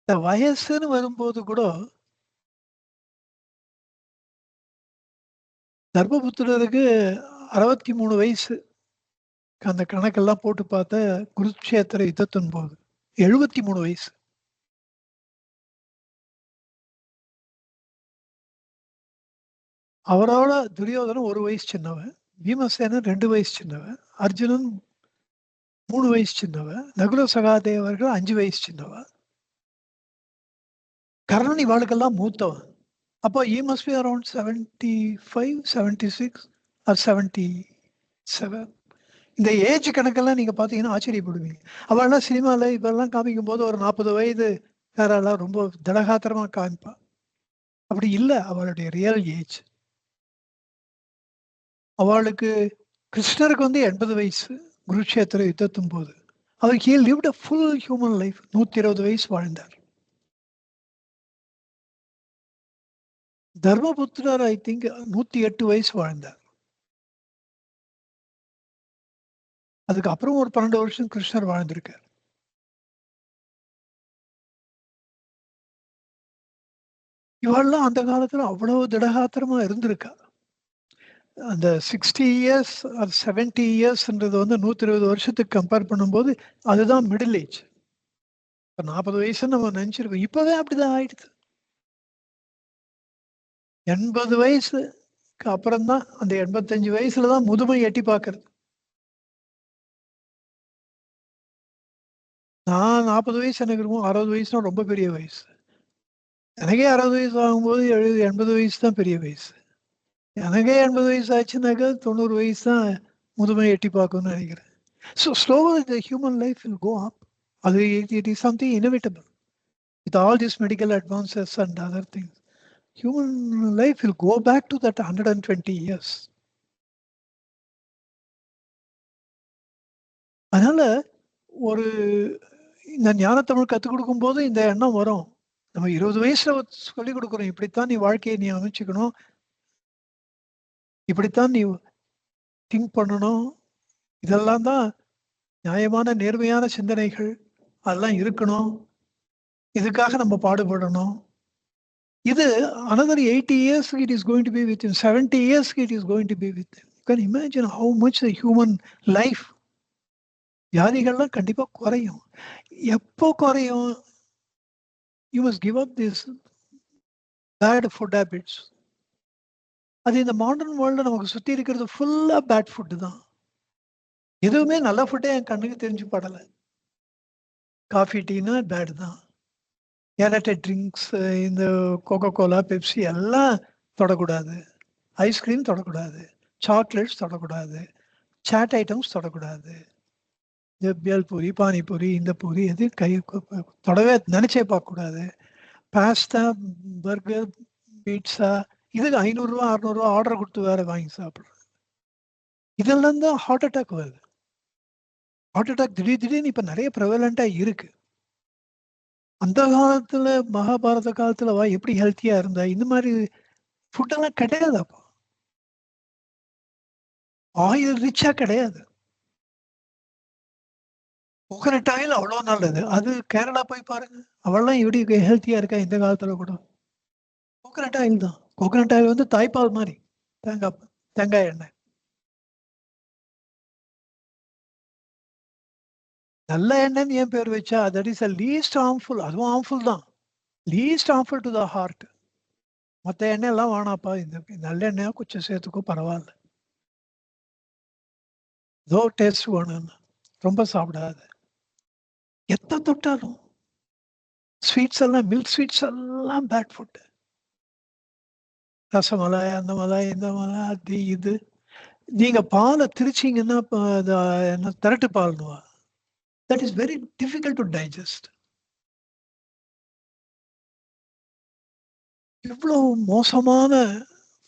இந்த வயசுன்னு வரும்போது கூட தர்மபுத்திரருக்கு 63 வயசு. அந்த கணக்கெல்லாம் போட்டு பார்த்த குருட்சேத்திர யுத்தத்தின் போது 73 வயசு. அவரோட துரியோதனன் ஒரு வயசு சின்னவன், பீமசேனன் 2 வயசு சின்னவன், அர்ஜுனன் 3 வயசு சின்னவன், நகுல சகாதேவர்கள் 5 வயசு சின்னவன், கர்ணன் இவாளுக்கெல்லாம் மூத்தவன். அப்போ he must be around 75, 76 or 77. இந்த ஏஜ் கணக்கெல்லாம் நீங்க பாத்தீங்கன்னா ஆச்சரியப்படுவீங்க. அவள்லாம் சினிமால இப்பெல்லாம் காமிக்கும் போது ஒரு 40 வயது யாரெல்லாம் ரொம்ப திடகாத்திரமா காமிப்பா. அப்படி இல்லை அவளுடைய ரியல் ஏஜ். அவளுக்கு கிருஷ்ணருக்கு வந்து 80 வயசு குருட்சேத்திர யுத்தத்தும் போது. அவர் he lived a full human life. 120 வயசு வாழ்ந்தார். தர்மபுத்திரர் ஐ திங்க் 108 வயசு வாழ்ந்தார். அதுக்கப்புறம் ஒரு 12 வருஷம் கிருஷ்ணர் வாழ்ந்திருக்கார். இவெல்லாம் அந்த காலத்துல அவ்வளவு திடகாத்திரமா இருந்திருக்கா. அந்த 60 இயர்ஸ் ஆர் 70 இயர்ஸ்ன்றது வந்து 120 வருஷத்துக்கு கம்பேர் பண்ணும்போது அதுதான் மிடில் ஏஜ். இப்போ 40 வயசுன்னு நம்ம நினைச்சிருக்கோம், இப்பவே அப்படிதான் ஆயிடுது. 80 வயசுக்கு அப்புறம் தான், அந்த 85 வயசுல தான் முதுமை எட்டி பார்க்கறது. நான் 40 வயசு எனக்கு இருக்கும், 60 வயசுனா ரொம்ப பெரிய வயசு. எனக்கே 60 வயசு ஆகும்போது 80 வயசு தான் பெரிய வயசு. எனக்கே 80 வயசு ஆச்சுனாக்கா 90 வயசு தான் முதுமை எட்டி பார்க்கணும்னு நினைக்கிறேன். ஸோ ஸ்லோவா the human life will go up. அது it is something inevitable. With all these medical advances and other things, human life will go back to that 120 years. அதனால ஒரு இந்த ஞானத்தமிழ் கற்றுக் கொடுக்கும் போது இந்த எண்ணம் வரும். நம்ம 20 வயசுல சொல்லிக் கொடுக்குறோம், இப்படித்தான் நீ வாழ்க்கையை நீ அமைச்சுக்கணும், இப்படித்தான் நீ திங்க் பண்ணணும், இதெல்லாம் தான் நியாயமான நேர்மையான சிந்தனைகள், அதெல்லாம் இருக்கணும், இதுக்காக நம்ம பாடுபடணும். இது another 80 years it is going to be with him, 70 years it is going to be with him. You can imagine how much the human life. வியாதிகள்லாம் கண்டிப்பா குறையும். எப்போ குறையும்? You must give up this bad food habits. அது இந்த மாடர்ன் வேர்ல்டு நமக்கு சுத்தி இருக்கிறது ஃபுல்லா பேட் ஃபுட் தான். எதுவுமே நல்ல ஃபுட்டே என் கண்ணுக்கு தெரிஞ்சு படல. காஃபி, டீனா பேட் தான். ஏலட்ட ட்ரிங்க்ஸ், இந்த கோகோ கோலா, பெப்சி எல்லாம் தொடக்கூடாது. ஐஸ்கிரீம் தொடக்கூடாது. சாக்லேட்ஸ் தொடக்கூடாது. சாட் ஐட்டம்ஸ் தொடக்கூடாது. இந்த பேல்பூரி, பானிபூரி, இந்த பூரி எது தொடவே நினைச்சே பார்க்கக்கூடாது. பாஸ்தா, பர்கர், பீட்சா இதுக்கு ₹500 ₹600 ஆர்டர் கொடுத்து வேற வாங்கி சாப்பிடுறது. இதெல்லாம் தான் ஹார்ட் அட்டாக் வருது. ஹார்ட் அட்டாக் திடீர்னு இப்ப நிறைய ப்ரெவலண்டா இருக்கு. அந்த காலத்துல மகாபாரத காலத்துல எப்படி ஹெல்த்தியா இருந்தா இந்த மாதிரி ஃபுட் எல்லாம் கிடையாது. அப்போ ஆயில் ரிச்சா கிடையாது. கோகனட் ஆயில் அவ்வளோ நல்லது. அது கேரளா போய் பாருங்க, அவள்லாம் எப்படி ஹெல்த்தியா இருக்கா இந்த காலத்துல கூட. கோகனட் ஆயில் தான். கோகனட் ஆயில் வந்து தாய்ப்பால் மாதிரி. தேங்காய் தேங்காய் எண்ணெய். நல்ல எண்ணெய்ன்னு ஏன் பேர் வச்சா, தட் இஸ் லீஸ்ட் ஹார்ம்ஃபுல். அதுவும் ஹார்ம்ஃபுல் தான். Least harmful to the heart. மற்ற எண்ணெய் எல்லாம் வேணாப்பா, இந்த நல்ல எண்ணெயா கொஞ்சம் சேர்த்துக்கோ பரவாயில்ல. ஏதோ டேஸ்ட் வேணும்னு ரொம்ப சாப்பிடாது. எத்த தொட்டாலும் ஸ்வீட்ஸ் எல்லாம், மில்க் ஸ்வீட்ஸ் எல்லாம் பேட் ஃபுட். ரசமலாய், அந்த மலாய், இந்த மலாய், அது இது. நீங்க பாலை திரிச்சிங்கன்னா என்ன திரட்டு பால்னுவா. That is very difficult to digest. இவ்வளோ மோசமான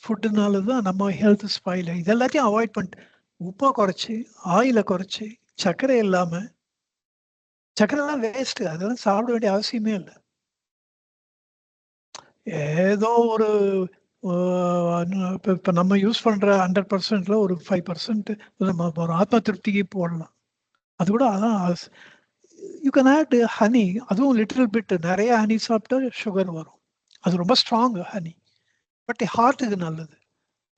ஃபுட்டுனால தான் நம்ம ஹெல்த் ஸ்பாயில். இது எல்லாத்தையும் அவாய்ட் பண்ணிட்டு உப்பை குறைச்சி, ஆயிலை குறைச்சி, சர்க்கரை இல்லாம. சர்க்கரைலாம் வேஸ்ட், அதெல்லாம் சாப்பிட வேண்டிய அவசியமே இல்லை. ஏதோ ஒரு இப்போ நம்ம யூஸ் பண்ற 100%ல ஒரு 5% நம்ம ஒரு ஆத்ம திருப்திக்கு போடலாம். அது கூட அதான் யூ கேன் ஆட் ஹனி. அதுவும் லிட்டில் பிட். நிறைய ஹனி சாப்பிட்டா சுகர் வரும். அது ரொம்ப ஸ்ட்ராங் ஹனி. பட் ஹார்ட்டுக்கு நல்லது.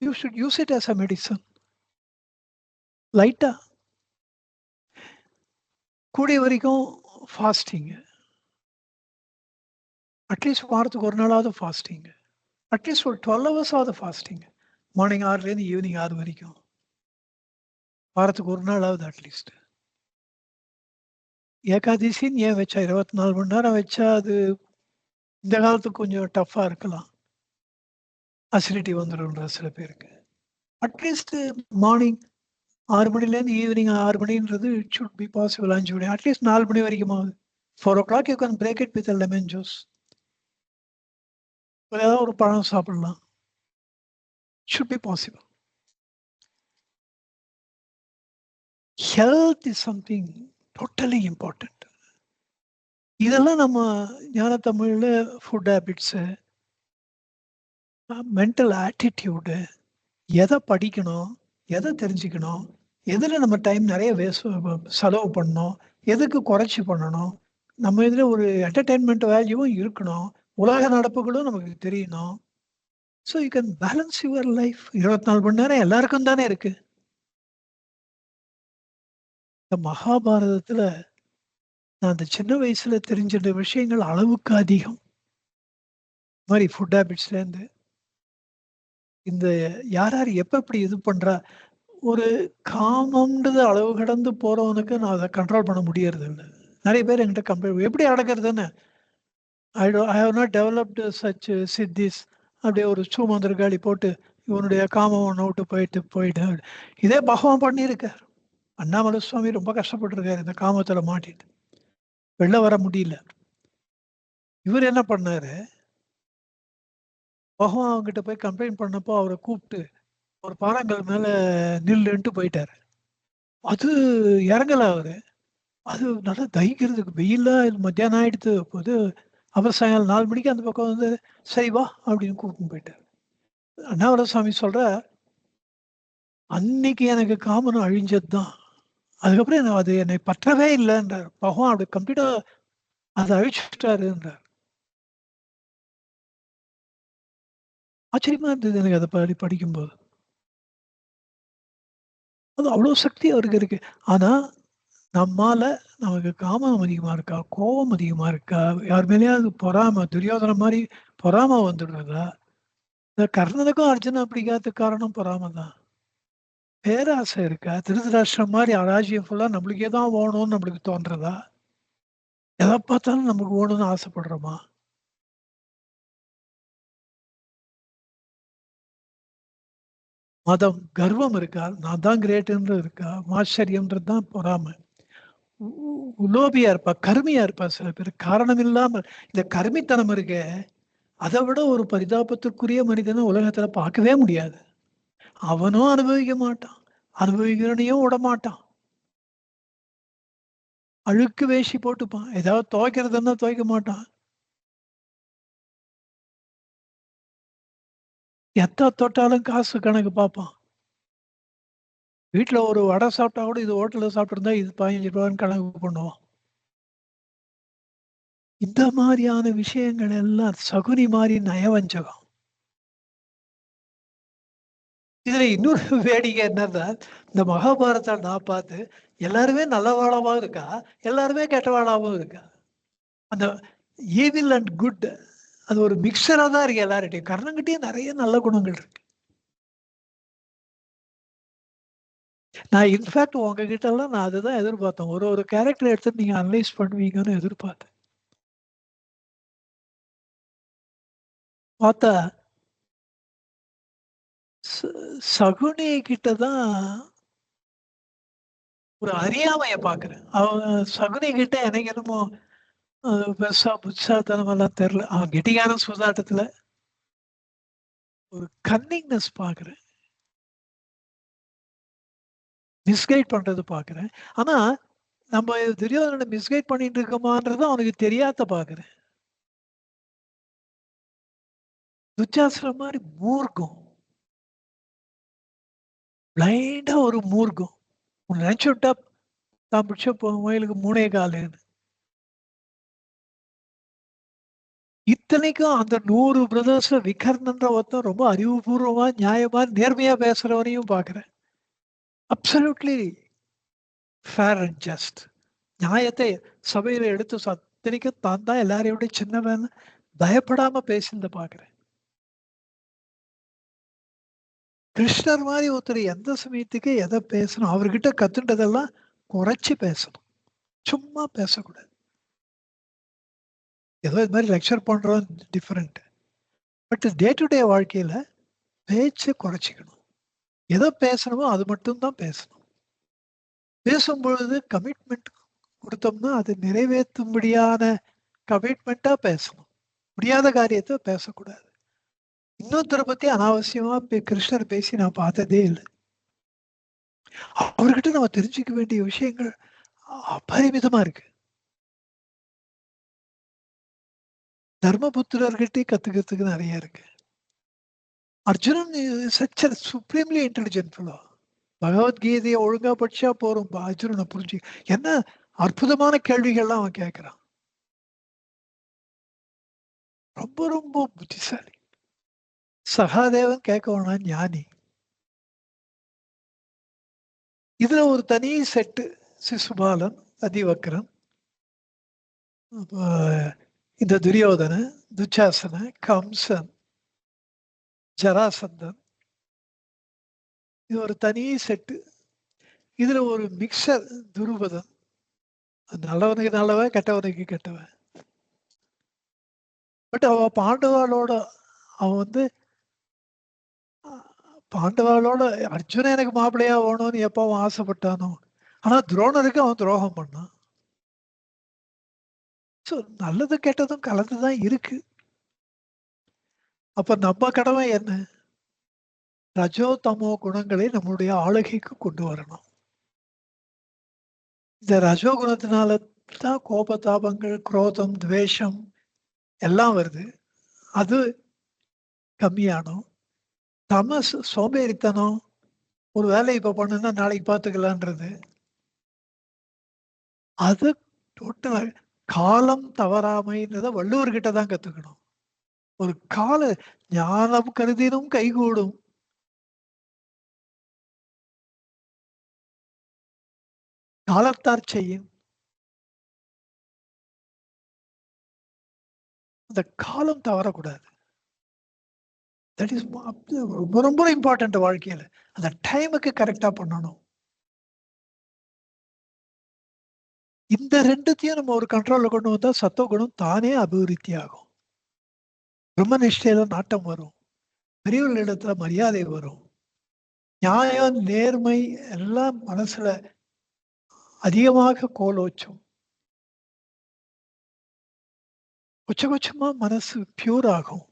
You should use it as a medicine. லைட்டா கூடிய வரைக்கும் ஃபாஸ்டிங். அட்லீஸ்ட் வாரத்துக்கு ஒரு நாளாவது ஃபாஸ்டிங். அட்லீஸ்ட் ஒரு 12 ஹவர்ஸாவது ஃபாஸ்டிங். மார்னிங் 6லேருந்து ஈவினிங் 6 வரைக்கும். வாரத்துக்கு ஒரு நாளாவது அட்லீஸ்ட். ஏகாதசின்னு ஏன் வச்சா 24 மணி நேரம் வச்சா அது இந்த காலத்துக்கு கொஞ்சம் டஃப்பாக இருக்கலாம். அசிடிட்டி வந்துடும்ன்ற சில பேருக்கு. அட்லீஸ்ட் மார்னிங் 6 மணிலேருந்து ஈவினிங் 6 மணின்றது இட் ஷுட் பி பாசிபிள். 5 மணி அட்லீஸ்ட் 4 மணி வரைக்குமாவது. 4 o'clock you can break it with lemon juice. ஏதாவது ஒரு பழம் சாப்பிடலாம். Should be possible. Health is something totally important. இதெல்லாம் நம்ம ஞான தமிழ்ல ஃபுட் ஹேபிட்ஸு, மென்டல் ஆட்டிடியூடு, எதை படிக்கணும், எதை தெரிஞ்சுக்கணும், எதில் நம்ம டைம் நிறைய செலவு பண்ணணும், எதுக்கு குறைச்சி பண்ணணும், நம்ம இதில் ஒரு என்டர்டெயின்மெண்ட் வேல்யூவும் இருக்கணும், உலக நடப்புகளும் நமக்கு தெரியணும். So you can balance your life. 24 மணி நேரம் எல்லாருக்கும் தானே இருக்கு. இந்த மகாபாரதத்துல நான் அந்த சின்ன வயசுல தெரிஞ்சிட்ட விஷயங்கள் அளவுக்கு அதிகம். இந்த மாதிரி ஃபுட் ஹேபிட்ஸ்லேருந்து இந்த யார் யார் எப்போ எப்படி இது பண்றா. ஒரு காமம்ன்றது அளவு கடந்து போறவனுக்கு நான் அதை கண்ட்ரோல் பண்ண முடியறது இல்லை. நிறைய பேர் என்கிட்ட கம்ப்ளைண்ட் எப்படி அடக்கிறதுன்னு. I have not developed such சித்திஸ். அப்படியே ஒரு சூமந்திரகாளி போட்டு இவனுடைய காமம் ஒன்று விட்டு போயிட்டு இதே பகவான் பண்ணியிருக்கார். அண்ணாமலை சுவாமி ரொம்ப கஷ்டப்பட்டிருக்காரு இந்த காமத்துல மாட்டிட்டு, வெளில வர முடியல. இவர் என்ன பண்ணாரு, பகவான் அவங்ககிட்ட போய் கம்ப்ளைண்ட் பண்ணப்போ அவரை கூப்பிட்டு ஒரு பாறாங்கல் மேல நில்லுன்ட்டு போயிட்டாரு. அது இறங்கல அவரு. அது நல்லா தகிக்கிறதுக்கு வெயில்ல மத்தியானம் ஆயிடுத்து போது. அப்புறம் சாயங்காலம் 4 மணிக்கு அந்த பக்கம் வந்து சரி வா அப்படின்னு கூப்பிட்டு போயிட்டார். அண்ணாமலை சுவாமி சொல்ற, அன்னைக்கு எனக்கு காமனம் அழிஞ்சது தான். அதுக்கப்புறம் அது என்னை பற்றவே இல்லைன்றார். பகவான் அப்படி கம்ப்ளீட்டா அதை அழிச்சுட்டாருன்றார். ஆச்சரியமா இருந்தது எனக்கு அதை படிக்கும்போது. அது அவ்வளவு சக்தி அவருக்கு இருக்கு. ஆனா நம்மால நமக்கு காமம் அதிகமா இருக்கா, கோபம் அதிகமா இருக்கா, யார் மேலேயாவது பொறாம, துரியோதன மாதிரி பொறாம வந்துடுறதா? இந்த கர்ணனுக்கும் அர்ஜுனன் பிடிக்காத காரணம் பொறாம தான். பேராசை இருக்கா? திருதராஷ்டிரம் மாதிரி அராஜ்யம் ஃபுல்லா நம்மளுக்கே தான் ஓணும்னு நம்மளுக்கு தோன்றதா? எதை பார்த்தாலும் நமக்கு ஓணும்னு ஆசைப்படுறோமா? மதம், கர்வம் இருக்கா? நான் தான் கிரேட்டுன்றது இருக்கா? மாச்சரியம்ன்றது தான் பொறாம. உலோபியா இருப்பா, கருமியா இருப்பா சில பேர். காரணம் இல்லாம இந்த கருமித்தனம் இருக்கே, அதை விட ஒரு பரிதாபத்திற்குரிய மனிதனை உலகத்துல பார்க்கவே முடியாது. அவனும் அனுபவிக்க மாட்டான். அனுபவிக்கிறவனையும் விடமாட்டான். அழுக்கு வேஷ்டி போட்டுப்பான். ஏதாவது துவைக்கிறதுன்னா துவைக்க மாட்டான். எத்த தொட்டாலும் காசு கணக்கு பார்ப்பான். வீட்ல ஒரு வடை சாப்பிட்டா கூட இது ஹோட்டல்ல சாப்பிட்டுருந்தா இது ரூ. 15ன்னு கணக்கு பண்ணுவான். இந்த மாரியான விஷயங்கள் எல்லாம் சகுனி மாரி நயவஞ்சகம். இதுல இன்னொரு வேடிக்கை என்னன்னா, இந்த மகாபாரதத்த நான் பார்த்து எல்லாருமே நல்லவாளாவும் இருக்கா, எல்லாருமே கெட்டவாளாவும் இருக்கா. அந்த ஈவில் அண்ட் குட் அது ஒரு மிக்ஸரா தான் இருக்கு எல்லார்கிட்டயும். கர்ணன்கிட்டயும் நெறைய நல்ல குணங்கள் இருக்கு. நான் இன்ஃபாக்ட் உங்ககிட்டலாம் நான் அதுதான் எதிர்பார்த்தேன். ஒரு ஒரு கேரக்டர் எடுத்து நீங்க அனலைஸ் பண்ணுவீங்கன்னு எதிர்பார்த்தேன். பார்த்தா ச சகுனி கிட்ட தான் ஒரு அறியாமைய பார்க்குறேன். அவங்க சகுனி கிட்ட எனக்கு என்னமோ பெருசா புத்திசாலித்தனமெல்லாம் தெரியல. அவன் கெட்டிக்காரன் சூதாட்டத்துல ஒரு கன்னிங்னஸ் பார்க்குறேன். மிஸ்கைட் பண்றது பார்க்குறேன். ஆனா, நம்ம துரியோதனன மிஸ்கைட் பண்ணிட்டு இருக்கோமான்றது அவனுக்கு தெரியாத பார்க்குறேன். துச்சாசனம் மாரி மூர்க்கம். பிளைண்டா ஒரு மூர்க்கம். உன்ன நினைச்சு விட்டா தான் பிடிச்ச முயலுக்கு 3 காலுன்னு. இத்தனைக்கும் அந்த 100 பிரதர்ஸ்ல விகர்ணன்ற ஒருத்தன் ரொம்ப அறிவுபூர்வமா, நியாயமா, நேர்மையா பேசுறவனையும் பார்க்குறேன். Absolutely fair and just. நியாயத்தை சபையில எடுத்து இத்தனைக்கும் தான் தான் எல்லாரையும் விட சின்னவன்னு பயப்படாம பேசினத பார்க்குறேன். கிருஷ்ணர் மாரி ஒருத்தர் எந்த சமயத்துக்கு எத பேசணும், அவர்கிட்ட கத்துண்டதெல்லாம் குறைச்சு பேசணும். சும்மா பேசக்கூடாது. ஏதோ இது மாரி லெக்சர் பண்றோம் different. But day to day வாழ்க்கையில பேச்ச குறைச்சுக்கணும். எத பேசணுமோ அது மட்டும் தான் பேசணும். பேசும்பொழுது கமிட்மெண்ட் குடுத்தோம்னா, அது நிறைவேத்தும்படியான கமிட்மெண்ட்டா பேசணும். முடியாத காரியத்த பேசக்கூடாது. இன்னொருத்தர பத்தி அனாவசியமா கிருஷ்ணர் பேசி நான் பார்த்ததே இல்ல. அவர்கிட்ட நம்ம தெரிஞ்சுக்க வேண்டிய விஷயங்கள் அபரிமிதமா இருக்கு. தர்மபுத்திரர்கிட்டயே கத்துக்கிறதுக்கு நெறைய இருக்கு. Arjunan is such a supremely intelligent fellow. பகவத்கீதைய ஒழுங்கா படிச்சா போதும். அர்ஜுனன புரிஞ்சு என்ன அற்புதமான கேள்விகள்லாம் அவன் கேட்கிறான். ரொம்ப ரொம்ப புத்திசாலி. சகாதேவன் கேட்க வேணாம் ஞானி. இதுல ஒரு தனி செட்டு சிசுபாலன், அதிவக்ரன், அப்ப இந்த துரியோதனன், துச்சாசனன், கம்சன், ஜராசந்தன் இது ஒரு தனி செட்டு. இதுல ஒரு மிக்சர் துருபதன். நல்லவனுக்கு நல்லவன், கெட்டவனுக்கு கெட்டவன். பட் அவன் பாண்டவாளோட அவன் வந்து பாண்டவாளோட அர்ஜுனன் எனக்கு மாப்பிள்ளையா வேணும்னு எப்போ அவன் ஆசைப்பட்டானோ, ஆனா துரோணருக்கு அவன் துரோகம் பண்ணான். ஸோ நல்லதும் கெட்டதும் கலந்துதான் இருக்கு. அப்ப நம்ம கடமை என்ன? ரஜோ தமோ குணங்களை நம்முடைய ஆளுகைக்கு கொண்டு வரணும். இந்த ரஜோ குணத்தினால தான் கோபதாபங்கள், குரோதம், துவேஷம் எல்லாம் வருது. அது கம்மியாணும். தமஸ் சோம்பேறித்தனம், ஒரு வேலைய இப்ப பண்ணுனா நாளைக்கு பார்த்துக்கலான்றது. அது டோட்டலா காலம் தவறாமைன்றத வள்ளுவர்கிட்ட தான் கத்துக்கணும். ஒரு ஞானம் கருதினும் கைகூடும். காலத்தார் செய்யும். அந்த காலம் தவறக்கூடாது. தட் இஸ் ரொம்ப ரொம்ப இம்பார்ட்டன்ட் வாழ்க்கையில. அந்த டைமுக்கு கரெக்டா பண்ணணும். இந்த ரெண்டுத்தையும் நம்ம ஒரு கண்ட்ரோல்ல கொண்டு வந்தா சத்துவகுணம் தானே அபிவிருத்தி ஆகும். பிரம்மனிஷ்டையில நாட்டம் வரும். பெரியவர்களிடத்துல மரியாதை வரும். நியாயம், நேர்மை எல்லாம் மனசுல அதிகமாக கோலோச்சும். கொஞ்சமா மனசு பியூர் ஆகும்.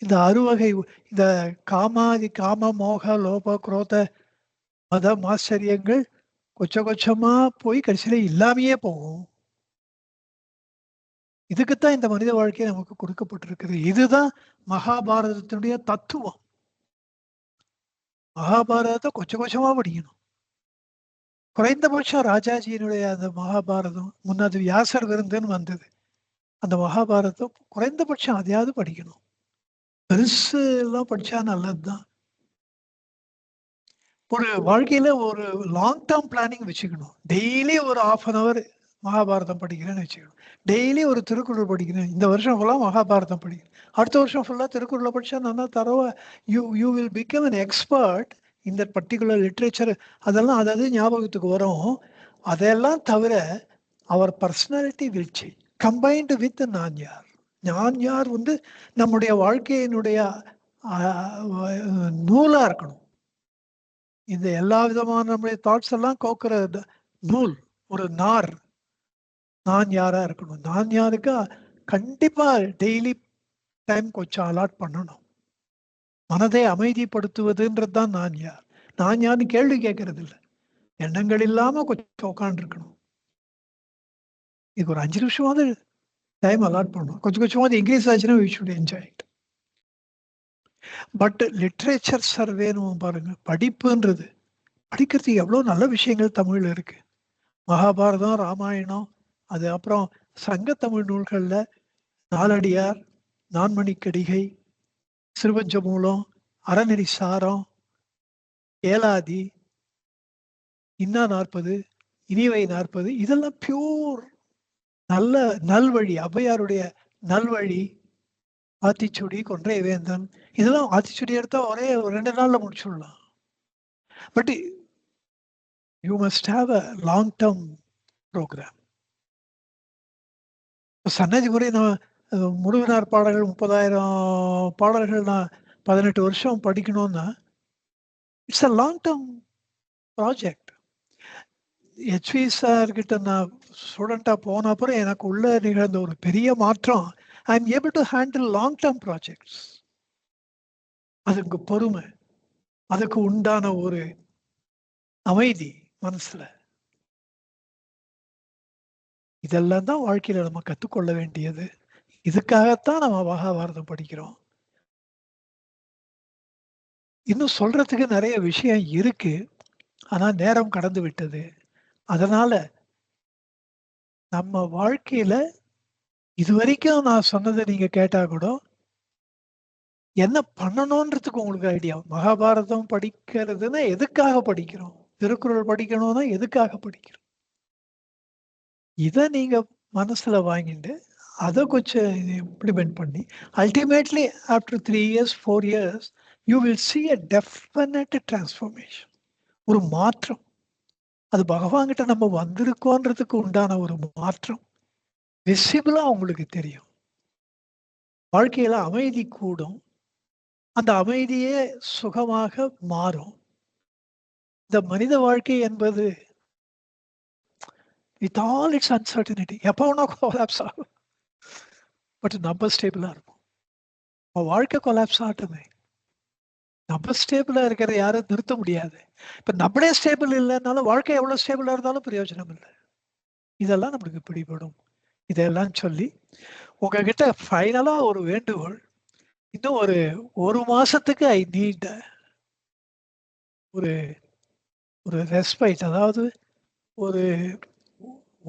இந்த அறுவகை, இந்த காமாதி, காம, மோக, லோப, குரோத, மத, மாச்சரியங்கள் கொஞ்சமா போய் கடைசியில இல்லாமையே போகும். இதுக்குத்தான் இந்த மனித வாழ்க்கை நமக்கு கொடுக்கப்பட்டிருக்குது. இதுதான் மகாபாரதத்தினுடைய தத்துவம். மகாபாரதத்தை கொஞ்சமா படிக்கணும். குறைந்தபட்சம் ராஜாஜியினுடைய அந்த மகாபாரதம், முன்னாடி வியாசர் விருந்துன்னு வந்தது. அந்த மகாபாரதம் குறைந்தபட்சம் அதையாவது படிக்கணும். பெருசு எல்லாம் படிச்சா நல்லதுதான். ஒரு வாழ்க்கையில ஒரு லாங் டேர்ம் பிளானிங் வச்சுக்கணும். டெய்லி ஒரு 1/2 hour மகாபாரதம் படிக்கிறேன்னு வச்சுக்கணும். டெய்லி ஒரு திருக்குறள் படிக்கிறேன். இந்த வருஷம் ஃபுல்லா மகாபாரதம் படிக்கிறேன். அடுத்த வருஷம் ஃபுல்லா திருக்குறளை படிச்சா நல்லா தரவா you will become an expert இந்த பர்டிகுலர் லிட்ரேச்சர். அதெல்லாம் அதாவது ஞாபகத்துக்கு வரும். அதெல்லாம் தவிர அவர் personality will change combined with நான் யார். நான் யார் நம்முடைய வாழ்க்கையினுடைய நூலா இருக்கணும். இந்த எல்லா விதமான நம்முடைய தாட்ஸ் எல்லாம் கோக்குற நூல், ஒரு நார். நான் யாரா இருக்கணும். நான் யாருக்கு கண்டிப்பா டெய்லி டைம் கொஞ்சம் அலாட் பண்ணணும். மனதை அமைதிப்படுத்துவதுன்றது தான் நான் யார். நான் யாருன்னு கேள்வி கேட்கறது இல்லை. எண்ணங்கள் இல்லாம கொஞ்சம் உட்காந்துருக்கணும். இதுக்கு ஒரு 5 நிமிஷமாவது டைம் அலாட் பண்ணணும். கொஞ்சமாவது இன்க்ரீஸ் ஆச்சுன்னா we should enjoy it. But literature சர்வேன்னு பாருங்க, படிப்புன்றது படிக்கிறதுக்கு எவ்வளோ நல்ல விஷயங்கள் தமிழ்ல இருக்கு. மகாபாரதம், ராமாயணம், அது அப்புறம் சங்க தமிழ் நூல்கள்ல நாலடியார், நான்மணிக்கடிகை, சிறுபஞ்சமூலம், அறநெறி சாரம், ஏலாதி, இன்னா 40, இனிவை 40, இதெல்லாம் பியூர் நல்ல நல்வழி. ஔவையாருடைய நல்வழி, ஆத்திச்சுடி, கொன்றை வேந்தன், இதெல்லாம் ஆத்திச்சுடி எடுத்தா ஒரே 2 நாள்ல முடிச்சுடலாம். But you must have a long term program. சன்னதி முறை நான் முருகனார் பாடல்கள் 30,000 பாடல்கள் நான் 18 வருஷம் படிக்கணும்னா it's a long term project. HV sir கிட்ட நான் ஸ்டூடெண்டா போன அப்புறம் எனக்கு உள்ள நிகழ்ந்த ஒரு பெரிய மாற்றம், I am able to handle long term projects. அதுக்கு பொறுமை, அதுக்கு உண்டான ஒரு அமைதி மனசுல, இதெல்லாம் தான் வாழ்க்கையில நம்ம கத்துக்கொள்ள வேண்டியது. இதுக்காகத்தான் நம்ம மகாபாரதம் படிக்கிறோம். இன்னும் சொல்றதுக்கு நிறைய விஷயம் இருக்கு. ஆனா நேரம் கடந்து விட்டது. அதனால நம்ம வாழ்க்கையில இதுவரைக்கும் நான் சொன்னதை நீங்க கேட்டா கூட என்ன பண்ணணும்ன்றதுக்கு உங்களுக்கு ஐடியா. மகாபாரதம் படிக்கிறதுன்னா எதுக்காக படிக்கிறோம்? திருக்குறள் படிக்கணும்னா எதுக்காக படிக்கிறோம்? இதை நீங்க மனசுல வாங்கிட்டு அதை கொஞ்சம் இம்ப்ளிமெண்ட் பண்ணி ultimately after 3 years 4 years you will see a definite transformation. ஒரு மாற்றம். அது பகவான்கிட்ட நம்ம வந்திருக்கோன்றதுக்கு உண்டான ஒரு மாற்றம் விசிபிளா உங்களுக்கு தெரியும். வாழ்க்கையில அமைதி கூடும். அந்த அமைதியே சுகமாக மாறும். இந்த மனித வாழ்க்கை என்பது வித் ஆல் இட்ஸ் அன்சர்டனிட்டி எப்போ வேணா கொலாப்ஸ் ஆகும். பட் நம்ம ஸ்டேபிளா இருக்கும். வாழ்க்கை கொலாப்ஸ் ஆகட்டுமே, நம்ம ஸ்டேபிளா இருக்கிறத யாரும் நிறுத்த முடியாது. இப்ப நம்மளே ஸ்டேபிள் இல்லைன்னாலும் வாழ்க்கை எவ்வளவு ஸ்டேபிளா இருந்தாலும் பிரயோஜனம் இல்லை. இதெல்லாம் நம்மளுக்கு பிடிபடும். இதெல்லாம் சொல்லி உங்ககிட்ட ஃபைனலா ஒரு வேண்டுகோள். இன்னும் ஒரு மாசத்துக்கு ஐ நீட் ஒரு ஒரு ரெஸ்பைட், அதாவது ஒரு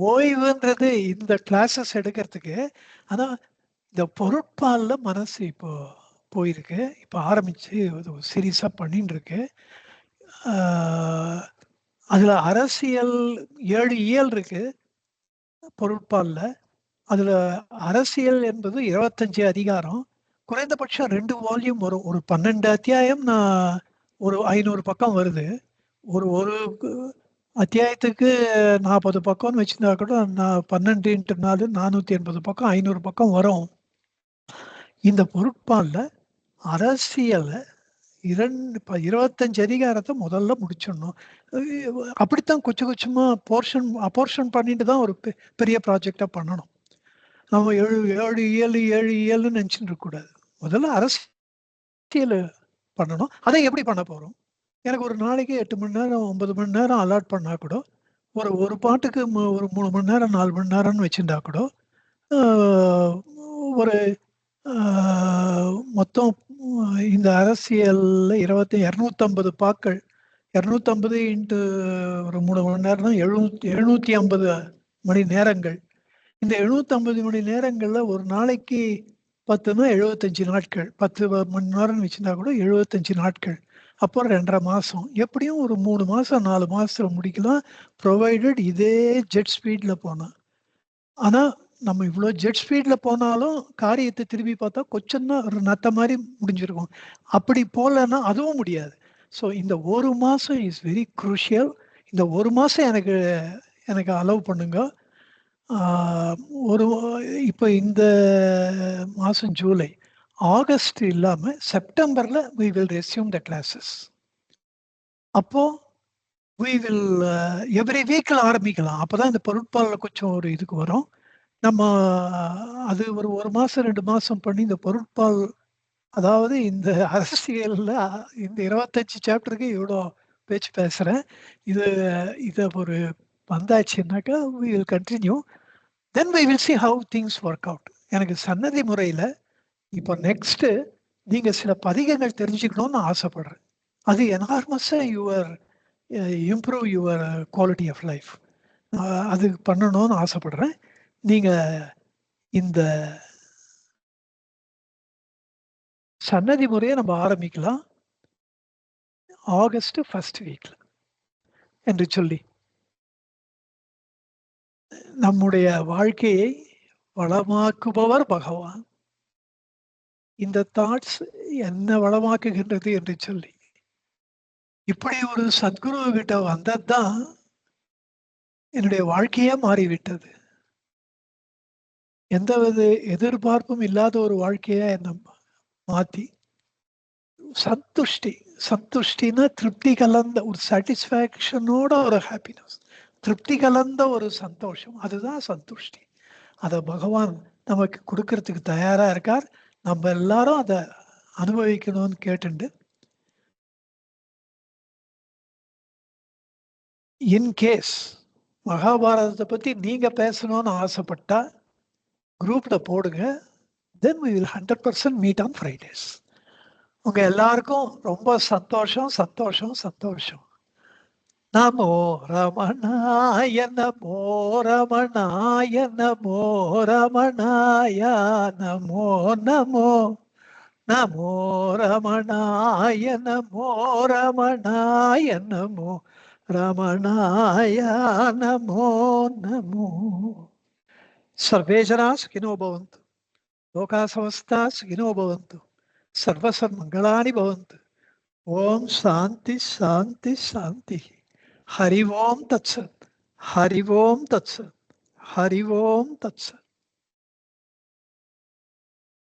ஓய்வுன்றது இந்த கிளாஸஸ் எடுக்கிறதுக்கு. ஆனா இந்த பொருட்பால்ல மனசு இப்போ போயிருக்கு. இப்போ ஆரம்பிச்சு சீரியஸா பண்ணிட்டு இருக்கு. அதுல அரசியல் 7 இயல் இருக்கு பொருட்பால்ல. அதுல அரசியல் என்பது 25 அதிகாரம். குறைந்தபட்சம் 2 வால்யூம் வரும். ஒரு 12 அத்தியாயம் நான் ஒரு 500 பக்கம் வருது. ஒரு ஒரு அத்தியாயத்துக்கு 40 பக்கம்னு வச்சிருந்தா கூட நான் 12 × 4 480 பக்கம் 500 பக்கம் வரும். இந்த பொருட்பால்ல அரசியல 25 அதிகாரத்தை முதல்ல முடிச்சிடணும். அப்படித்தான் கொஞ்சமா அப்போர்ஷன் பண்ணிட்டு தான் ஒரு பெரிய ப்ராஜெக்டா பண்ணணும். நம்ம 7 ஏழுன்னு நினைச்சுட்டு இருக்கக்கூடாது. முதல்ல அரசியல் பண்ணணும். அதை எப்படி பண்ண போறோம்? எனக்கு ஒரு நாளைக்கு 8 மணி நேரம் 9 மணி நேரம் அலாட் பண்ணா கூட ஒரு பாட்டுக்கு ஒரு 3 மணி நேரம் 4 மணி நேரம்னு வச்சுருந்தா கூட ஒரு மொத்தம் இந்த அரசியல்ல 250 பாக்கள் 250 இன்ட்டு ஒரு 3 மணி நேரம்னா 750 மணி நேரங்கள். இந்த 750 மணி நேரங்கள்ல ஒரு நாளைக்கு 10னா 75 நாட்கள். 10 மணி நேரம் வச்சுருந்தா கூட 75 நாட்கள். அப்புறம் 2.5 மாசம். எப்படியும் ஒரு 3 மாசம் 4 மாசத்துல முடிக்கலாம். ப்ரொவைடட் இதே ஜெட் ஸ்பீட்ல போனா. ஆனா நம்ம இவ்வளோ ஜெட் ஸ்பீட்ல போனாலும் காரியத்தை திரும்பி பார்த்தா கொஞ்சம் தான் ஒரு நத்த மாதிரி முடிஞ்சிருக்கும். அப்படி போகலன்னா அதுவும் முடியாது. ஸோ இந்த ஒரு மாசம் இஸ் வெரி குரூஷியல். இந்த ஒரு மாசம் எனக்கு அலோவ் பண்ணுங்க. ஒரு இப்போ இந்த மாசம் ஜூலை, ஆகஸ்ட் இல்லாம செப்டம்பர்ல we will resume the classes. அப்போ we will every weekல ஆரம்பிக்கலாம். அப்பதான் இந்த பொருட்பால்ல கொஞ்சம் ஒரு இதுக்கு வரும். நம்ம அது ஒரு மாசம் 2 மாசம் பண்ணி இந்த பொருட்பால், அதாவது இந்த அரசியல்ல இந்த 25 சாப்டருக்கு இவ்வளோ பேச்சு பேசுறேன். இத ஒரு வந்தாச்சுன்னாக்கா we will continue. Then we will see how things work out. எனக்கு சன்னதி முறையில இப்போ நெக்ஸ்ட் நீங்க சில பதிகங்கள் தெரிஞ்சுக்கணும்னு ஆசைப்படுறேன். அது எனார்மஸா improve your quality of life. அது பண்ணணும்னு ஆசைப்படுறேன். நீங்க இந்த சன்னதி முறையை நம்ம ஆரம்பிக்கலாம் ஆகஸ்ட் ஃபர்ஸ்ட் வீக்ல என்று சொல்லி நம்முடைய வாழ்க்கையை வளமாக்குபவர் பகவான். இந்த தாட்ஸ் என்ன வளமாக்குகின்றது என்று சொல்லி இப்படி ஒரு சத்குரு கிட்ட வந்ததுதான் என்னுடைய வாழ்க்கையே மாறிவிட்டது. எந்தவித எதிர்பார்ப்பும் இல்லாத ஒரு வாழ்க்கையா என்ன மாத்தி சந்துஷ்டினா திருப்தி கலந்த ஒரு சாட்டிஸ்ஃபேக்ஷனோட ஒரு ஹாப்பினஸ், திருப்தி கலந்த ஒரு சந்தோஷம், அதுதான் சந்துஷ்டி. அதை பகவான் நமக்கு கொடுக்கறதுக்கு தயாரா இருக்கார். நம்ம எல்லாரும் அதை அனுபவிக்கணும்னு கேட்டுண்டு, இன்கேஸ் மகாபாரதத்தை பத்தி நீங்க பேசணும்னு ஆசைப்பட்டா குரூப்ல போடுங்க. தென் we will 100% meet on Fridays. உங்க எல்லாருக்கும் ரொம்ப சந்தோஷம் சந்தோஷம் சந்தோஷம். நமோ ரமணாய நமோ ரமணாய நமோ ரமணாய நமோ நமோ நமோ ரமணாய நமோ ரமணாய நமோ ரமணாய நமோ நமோ. सर्वे जनाः सुखिनो भवन्तु, लोकाः समस्ताः सुखिनो भवन्तु, सर्वसन्मङ्गलानि भवन्तु. ओम शांति शांति शांति. हरि ओम तत्सत्. हरि ओम तत्सत्. हरि ओम तत्सत्.